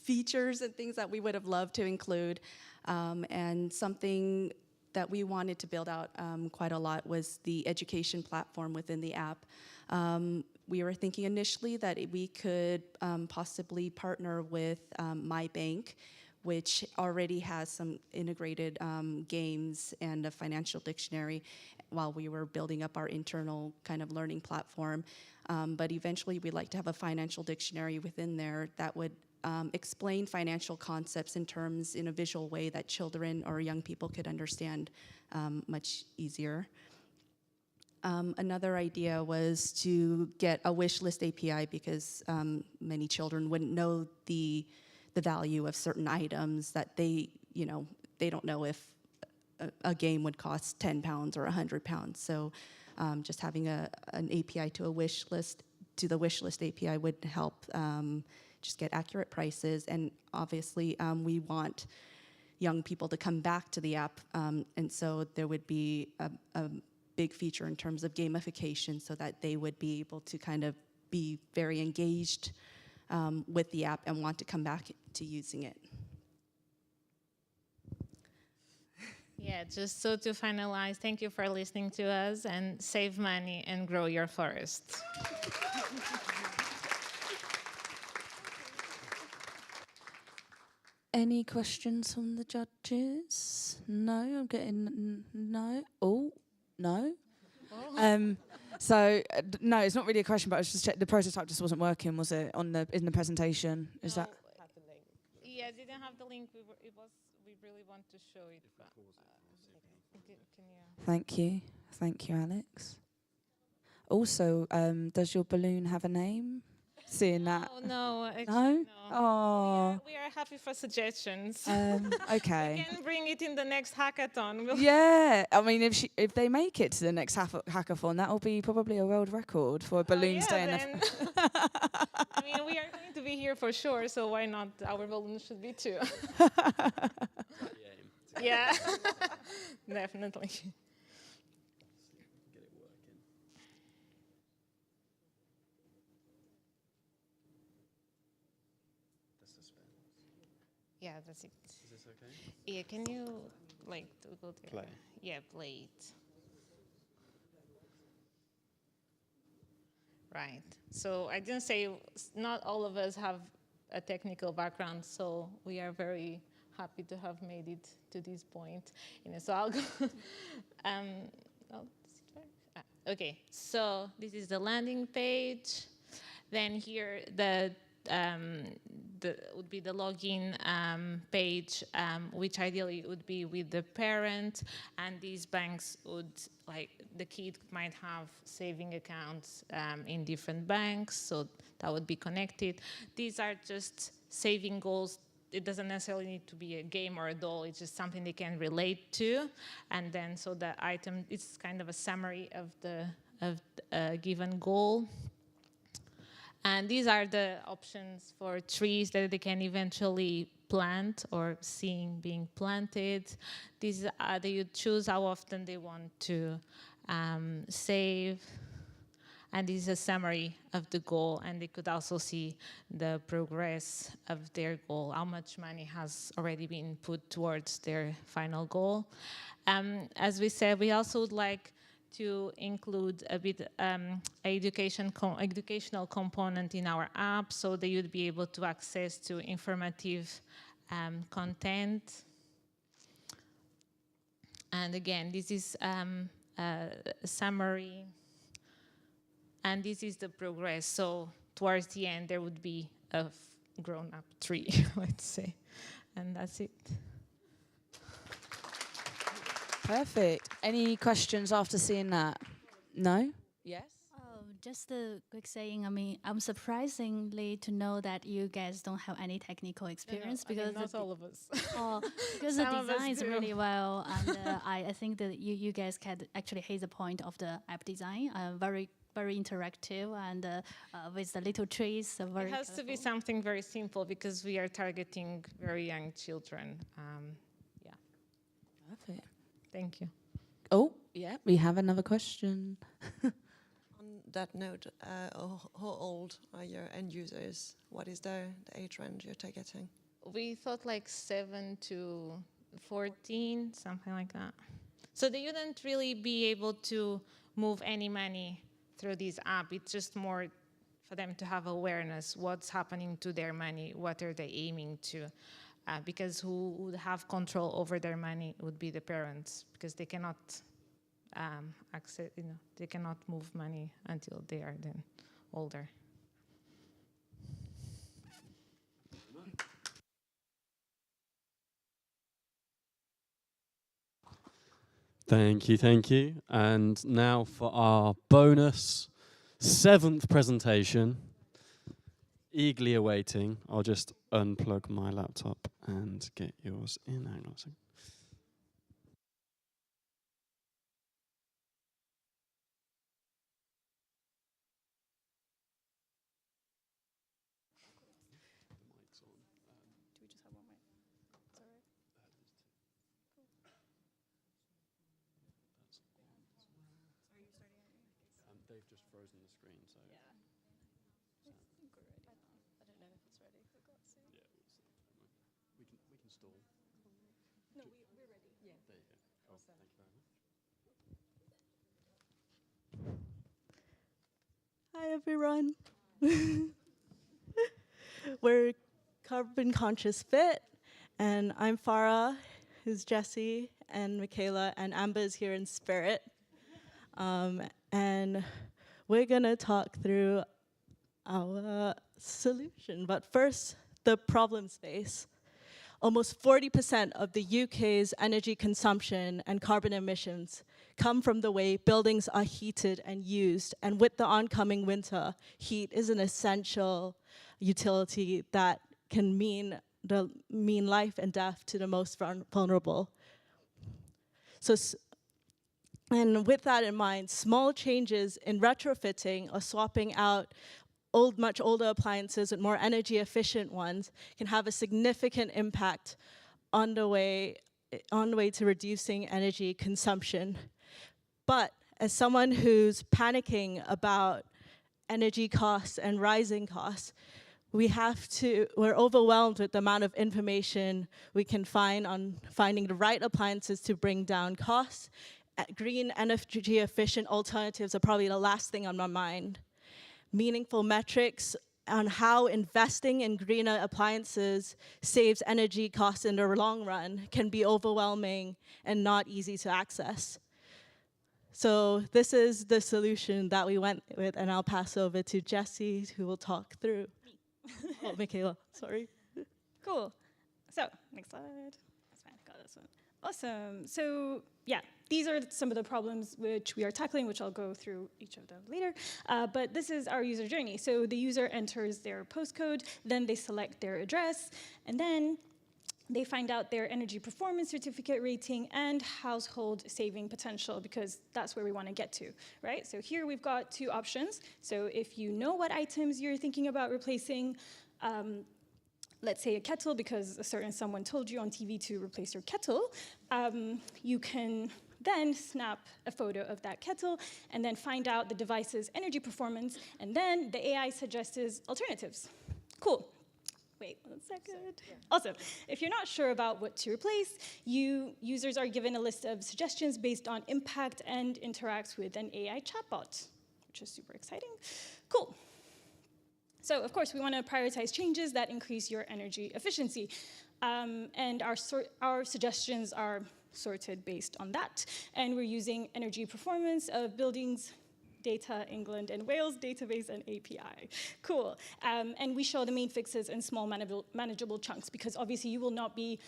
features and things that we would have loved to include, and something that we wanted to build out quite a lot was the education platform within the app. We were thinking initially that we could possibly partner with My Bank, which already has some integrated games and a financial dictionary. while we were building up our internal kind of learning platform. But eventually we'd like to have a financial dictionary within there that would explain financial concepts in a visual way that children or young people could understand much easier. Another idea was to get a wish list API because many children wouldn't know the value of certain items that they don't know if a game would cost £10 or £100. So just having an API to the wish list API would help just get accurate prices. And obviously we want young people to come back to the app. And so there would be a big feature in terms of gamification so that they would be able to kind of be very engaged with the app and want to come back to using it. Yeah, just so to finalize, thank you for listening to us, and save money and grow your forest. Any questions from the judges? No, I'm getting no. Oh, no. No, it's not really a question, but I was just checking the prototype just wasn't working, was it, in the presentation? Is that? Yeah, didn't have the link. We really want to show it. But, Thank you, Alex. Also, does your balloon have a name? Seeing that. Oh no, actually, no. no. Oh. We are happy for suggestions. Okay. We can bring it in the next hackathon. Yeah, I mean, if they make it to the next hackathon, that will be probably a world record for a balloon staying there. I mean, we are going to be here for sure, so why not? Our balloon should be too. Yeah, definitely. Yeah, that's it. Is this okay? Yeah, can you go there? Play. Yeah, play it. Right. So I didn't say not all of us have a technical background, so we are very happy to have made it to this point. So I'll go. Okay. So this is the landing page. Then here would be the login page, which ideally would be with the parent, and these banks would, the kid might have saving accounts in different banks, so that would be connected. These are just saving goals. It doesn't necessarily need to be a game or a doll, it's just something they can relate to. And then, so the item, it's kind of a summary of the given goal. And these are the options for trees that they can eventually plant or seeing being planted. These they would choose how often they want to save. And this is a summary of the goal, and they could also see the progress of their goal, how much money has already been put towards their final goal. As we said, we also would like to include a bit educational component in our app, so they would be able to access to informative content. And again, this is a summary, and this is the progress. So towards the end, there would be a grown-up tree, let's say, and that's it. Perfect. Any questions after seeing that? No? Yes? Just a quick saying, I mean, I'm surprisingly to know that you guys don't have any technical experience, because not all of us. Because the design is really well, and I think that you guys can actually hit the point of the app design. Very interactive, and with the little trees. Very it has to be something very simple, because we are targeting very young children. Yeah. Perfect. Thank you. Oh, yeah, we have another question. On that note, how old are your end users? What is the age range you're targeting? We thought 7 to 14, something like that. So they wouldn't really be able to move any money through this app. It's just more for them to have awareness, what's happening to their money, what are they aiming to. Because who would have control over their money would be the parents, because they cannot access, they cannot move money until they are then older. Thank you, thank you. And now for our bonus 7th presentation. Eagerly awaiting. I'll just unplug my laptop and get yours in. Hang on a second. They've just frozen the screen, so. Yeah. I think we're ready now. I don't know if it's ready. We've got to see. Yeah, we can stall. No, we're ready. Yeah. There you go. Oh, thank you very much. Hi, everyone. We're Carbon Conscious Fit, and I'm Farah, who's Jessie, and Michaela, and Amber is here in spirit. And we're gonna talk through our solution. But first, the problem space. Almost 40% of the UK's energy consumption and carbon emissions come from the way buildings are heated and used. And with the oncoming winter, heat is an essential utility that can mean life and death to the most vulnerable. And with that in mind, small changes in retrofitting or swapping out much older appliances with more energy efficient ones can have a significant impact on the way to reducing energy consumption. But as someone who's panicking about energy costs and rising costs, we're overwhelmed with the amount of information we can find on finding the right appliances to bring down costs. Green energy efficient alternatives are probably the last thing on my mind. Meaningful metrics on how investing in greener appliances saves energy costs in the long run can be overwhelming and not easy to access. So this is the solution that we went with, and I'll pass over to Jessie, who will talk through. Oh, Michaela, sorry. Cool. So, next slide. That's fine, got this one. Awesome. So, yeah, these are some of the problems which we are tackling, which I'll go through each of them later. But this is our user journey. So the user enters their postcode, then they select their address, and then they find out their energy performance certificate rating and household saving potential, because that's where we want to get to, right? So here we've got two options. So if you know what items you're thinking about replacing, let's say a kettle, because a certain someone told you on TV to replace your kettle, you can then snap a photo of that kettle and then find out the device's energy performance, and then the AI suggests alternatives. Cool. Wait 1 second. Awesome. If you're not sure about what to replace, users are given a list of suggestions based on impact and interact with an AI chatbot, which is super exciting. Cool. So, of course, we want to prioritize changes that increase your energy efficiency. And our suggestions are sorted based on that. And we're using energy performance of buildings, data, England, and Wales database and API. Cool. And we show the main fixes in small, manageable chunks, because obviously you will not be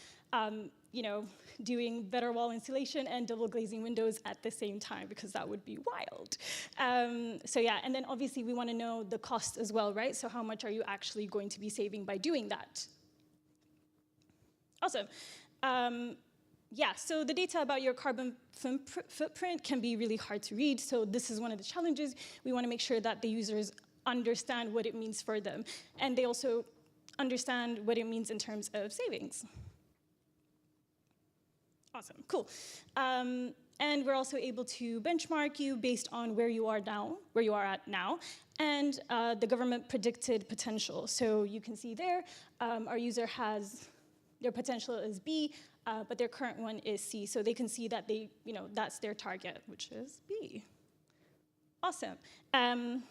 doing better wall insulation and double glazing windows at the same time, because that would be wild. So yeah, and then obviously we want to know the cost as well, right? So how much are you actually going to be saving by doing that? Awesome. Yeah, so the data about your carbon footprint can be really hard to read, so this is one of the challenges. We want to make sure that the users understand what it means for them, and they also understand what it means in terms of savings. Awesome, cool. And we're also able to benchmark you based on where you are at now, and the government predicted potential. So you can see there, our user has, their potential is B, but their current one is C. So they can see that that's their target, which is B. Awesome. And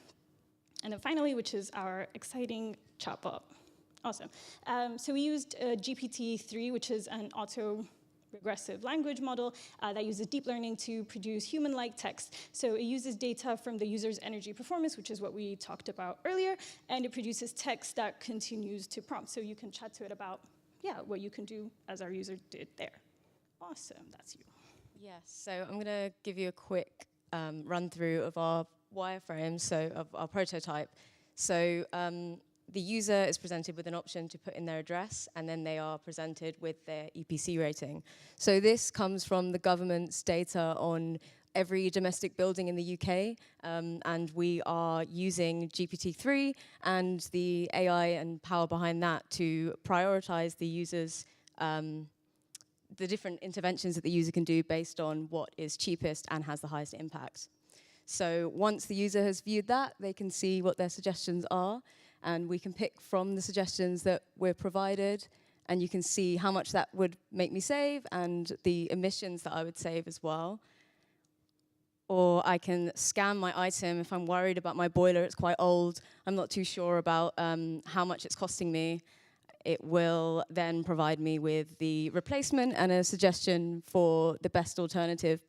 then finally, which is our exciting chatbot. Awesome. So we used GPT-3, which is an auto regressive language model that uses deep learning to produce human-like text. So it uses data from the user's energy performance, which is what we talked about earlier, and it produces text that continues to prompt. So you can chat to it about, what you can do as our user did there. Awesome, that's you. Yes, so I'm going to give you a quick run through of our wireframe, so of our prototype. So the user is presented with an option to put in their address, and then they are presented with their EPC rating. So this comes from the government's data on every domestic building in the UK, and we are using GPT-3 and the AI and power behind that to prioritize the users' the different interventions that the user can do based on what is cheapest and has the highest impact. So once the user has viewed that, they can see what their suggestions are, and we can pick from the suggestions that we're provided, and you can see how much that would make me save and the emissions that I would save as well. Or I can scan my item if I'm worried about my boiler, it's quite old, I'm not too sure about how much it's costing me. It will then provide me with the replacement and a suggestion for the best alternative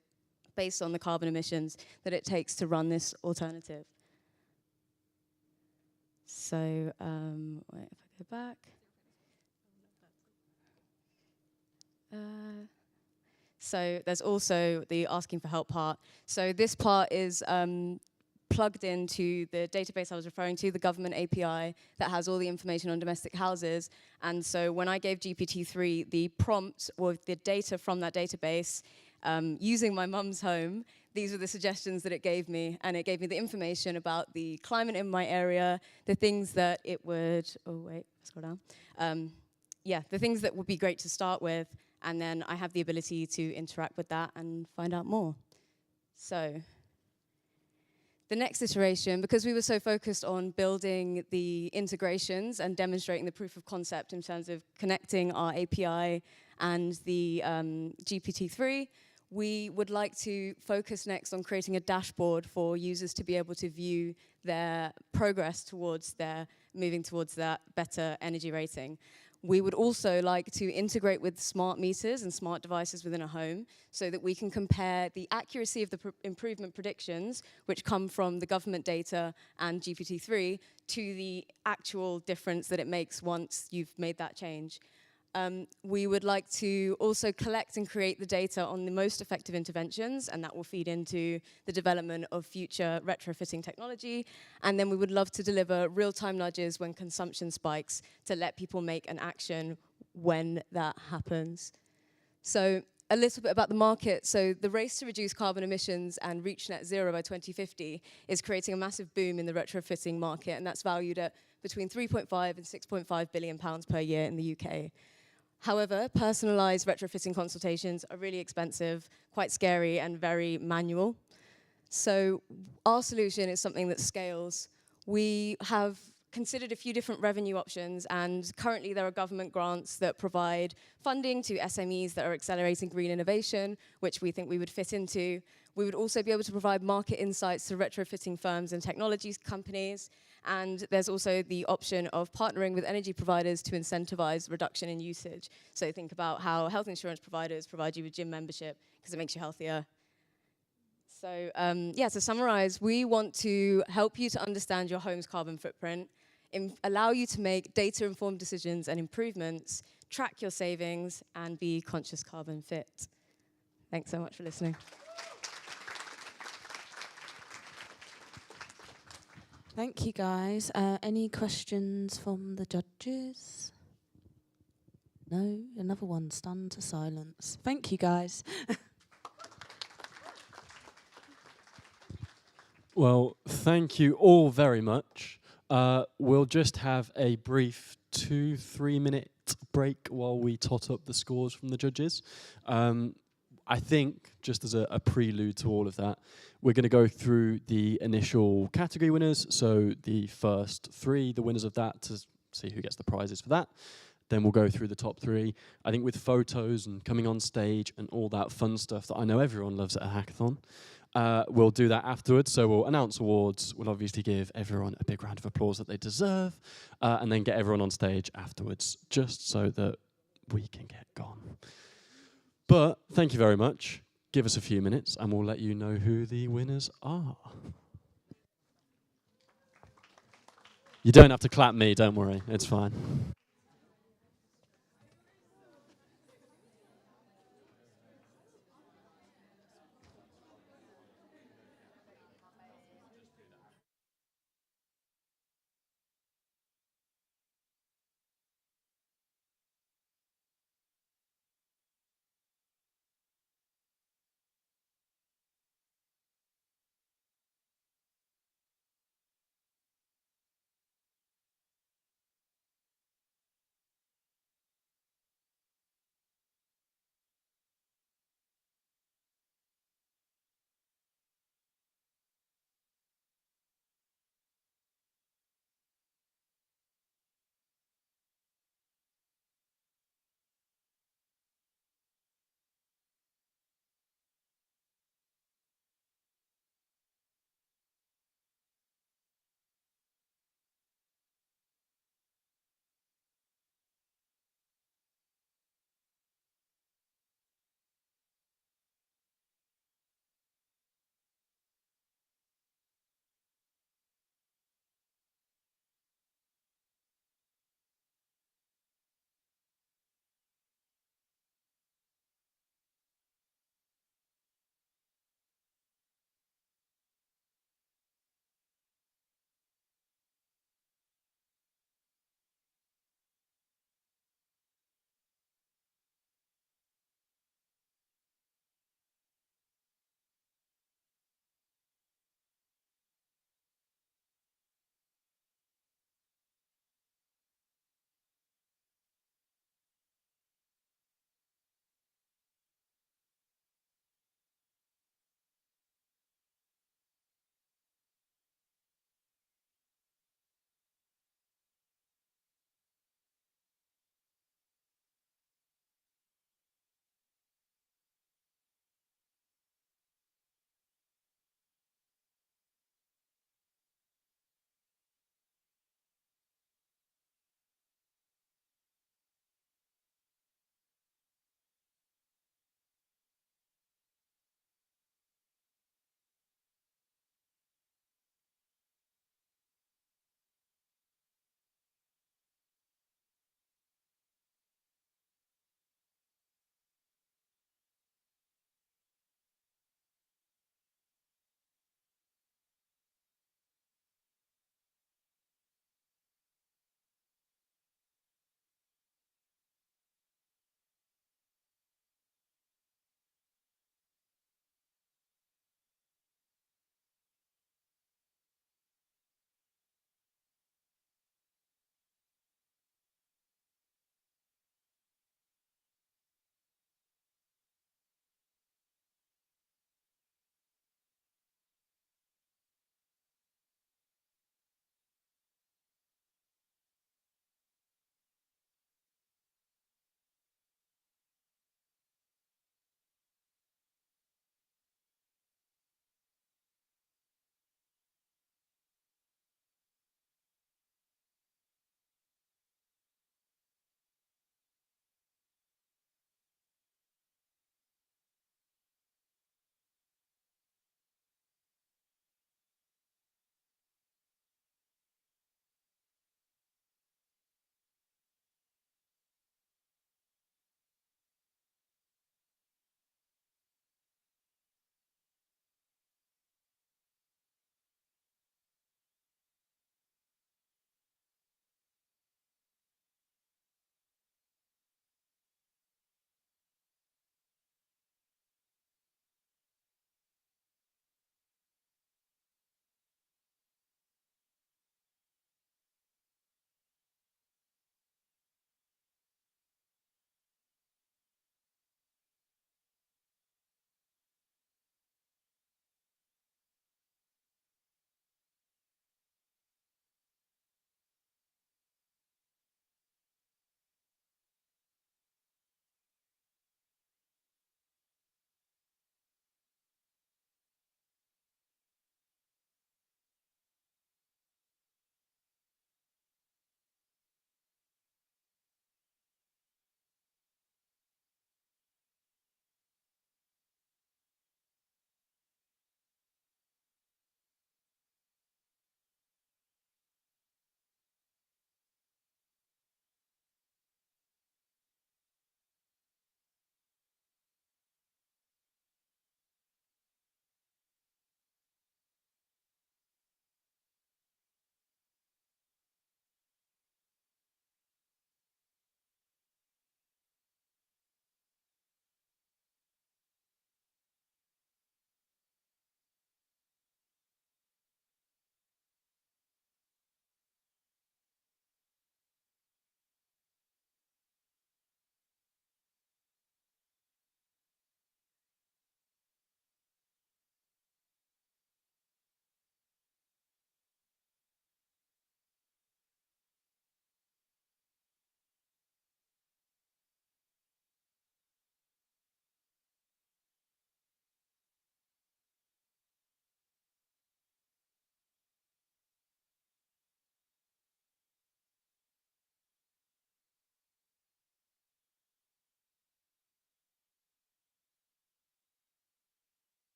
based on the carbon emissions that it takes to run this alternative. So, wait, if I go back. So there's also the asking for help part. So this part is plugged into the database I was referring to, the government API that has all the information on domestic houses. And so when I gave GPT-3 the prompt with the data from that database, using my mum's home, these were the suggestions that it gave me. And it gave me the information about the climate in my area, the things that it would, scroll down. The things that would be great to start with. And then I have the ability to interact with that and find out more. So the next iteration, because we were so focused on building the integrations and demonstrating the proof of concept in terms of connecting our API and the GPT-3, we would like to focus next on creating a dashboard for users to be able to view their progress towards their moving towards that better energy rating. We would also like to integrate with smart meters and smart devices within a home so that we can compare the accuracy of the improvement predictions, which come from the government data and GPT-3, to the actual difference that it makes once you've made that change. We would like to also collect and create the data on the most effective interventions, and that will feed into the development of future retrofitting technology. And then we would love to deliver real-time nudges when consumption spikes to let people make an action when that happens. So a little bit about the market. So the race to reduce carbon emissions and reach net zero by 2050 is creating a massive boom in the retrofitting market, and that's valued at between 3.5 and 6.5 billion pounds per year in the UK. However, personalized retrofitting consultations are really expensive, quite scary, and very manual. So our solution is something that scales. We have considered a few different revenue options, and currently there are government grants that provide funding to SMEs that are accelerating green innovation, which we think we would fit into. We would also be able to provide market insights to retrofitting firms and technology companies. And there's also the option of partnering with energy providers to incentivize reduction in usage. So think about how health insurance providers provide you with gym membership because it makes you healthier. So to summarize, we want to help you to understand your home's carbon footprint, allow you to make data-informed decisions and improvements, track your savings, and be conscious carbon fit. Thanks so much for listening. Thank you, guys. Any questions from the judges? No? Another one stunned to silence. Thank you, guys. Well, thank you all very much. We'll just have a brief 2-3 minute break while we tot up the scores from the judges. I think, just as a prelude to all of that, we're going to go through the initial category winners, so the first 3, the winners of that, to see who gets the prizes for that. Then we'll go through the top 3. I think with photos and coming on stage and all that fun stuff that I know everyone loves at a hackathon, we'll do that afterwards. So we'll announce awards, we'll obviously give everyone a big round of applause that they deserve, and then get everyone on stage afterwards, just so that we can get gone. But thank you very much. Give us a few minutes and we'll let you know who the winners are. You don't have to clap me, don't worry, it's fine.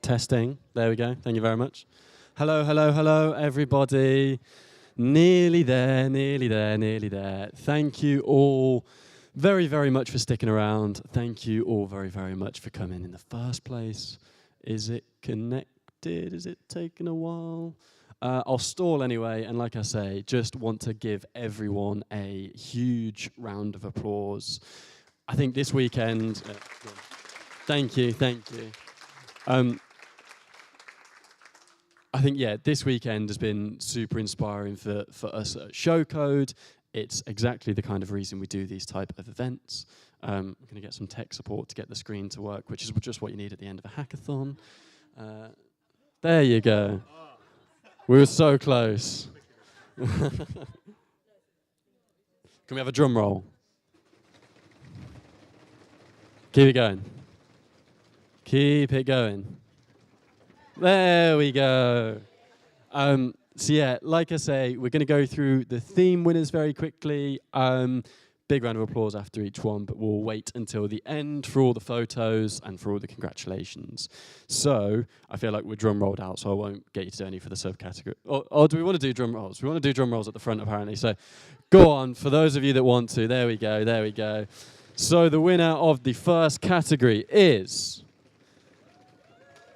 Testing. There we go. Thank you very much. Hello, hello, hello, everybody. Nearly there, nearly there, nearly there. Thank you all very, very much for sticking around. Thank you all very, very much for coming in the first place. Is it connected? Is it taking a while? I'll stall anyway, and like I say, just want to give everyone a huge round of applause. I think this weekend... thank you, thank you. I think, yeah, this weekend has been super inspiring for us at Showcode. It's exactly the kind of reason we do these type of events. We're going to get some tech support to get the screen to work, which is just what you need at the end of a hackathon. There you go. We were so close. Can we have a drum roll? Keep it going. Keep it going. There we go. So yeah, like I say, we're going to go through the theme winners very quickly. Big round of applause after each one, but we'll wait until the end for all the photos and for all the congratulations. So I feel like we're drum rolled out, so I won't get you to do any for the subcategory. Or do we want to do drum rolls? We want to do drum rolls at the front, apparently. So go on, for those of you that want to. There we go, there we go. So the winner of the first category is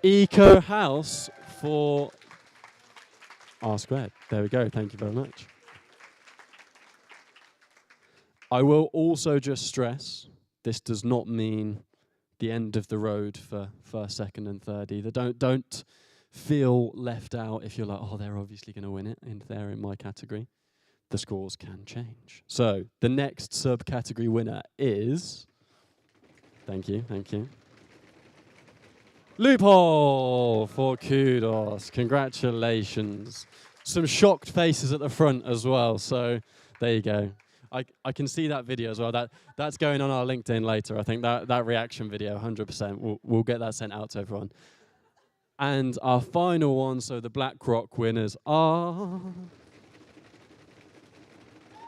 Eco House for R squared. There we go. Thank you very much. I will also just stress, this does not mean the end of the road for first, second, and third either. Don't feel left out if you're like, oh, they're obviously going to win it, and they're in my category. The scores can change. So the next subcategory winner is... Thank you, thank you. Loophole for kudos. Congratulations. Some shocked faces at the front as well, so there you go. I can see that video as well. That's going on our LinkedIn later. I think that reaction video, 100%. We'll get that sent out to everyone. And our final one, so the BlackRock winners are...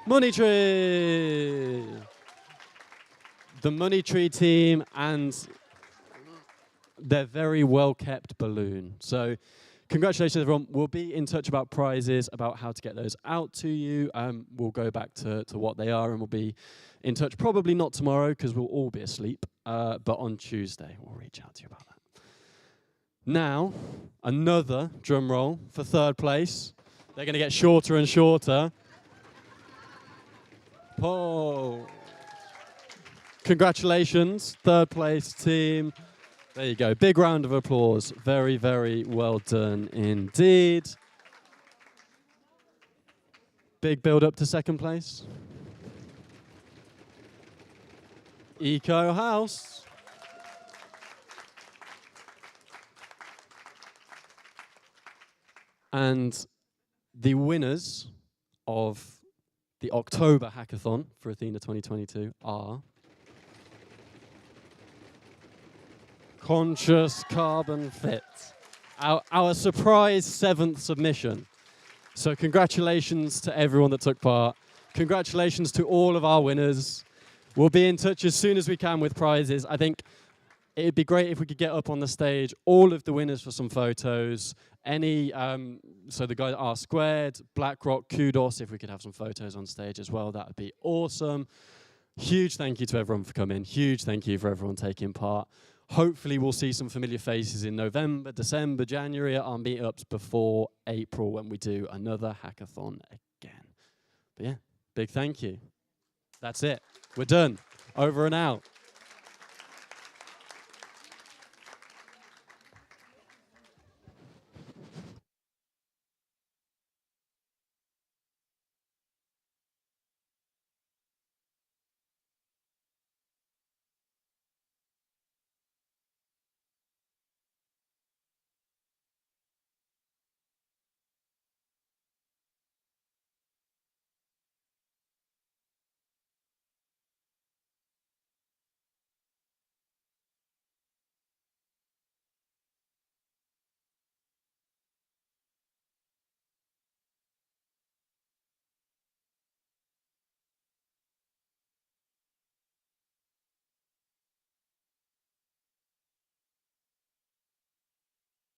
Money Tree! The Money Tree team and their very well-kept balloon. So congratulations, everyone. We'll be in touch about prizes, about how to get those out to you. We'll go back to what they are, and we'll be in touch probably not tomorrow because we'll all be asleep, but on Tuesday we'll reach out to you about that. Now, another drum roll for third place. They're going to get shorter and shorter. Paul. Congratulations, third place team. There you go. Big round of applause. Very, very well done indeed. Big build up to second place. Eco House. And the winners of the October Hackathon for Athena 2022 are... Conscious Carbon Fit, our surprise 7th submission. So congratulations to everyone that took part. Congratulations to all of our winners. We'll be in touch as soon as we can with prizes. I think it'd be great if we could get up on the stage all of the winners for some photos. So the guy at R Squared, BlackRock, kudos, if we could have some photos on stage as well, that would be awesome. Huge thank you to everyone for coming. Huge thank you for everyone taking part. Hopefully we'll see some familiar faces in November, December, January at our meetups before April when we do another hackathon again. But yeah, big thank you. That's it. We're done. Over and out.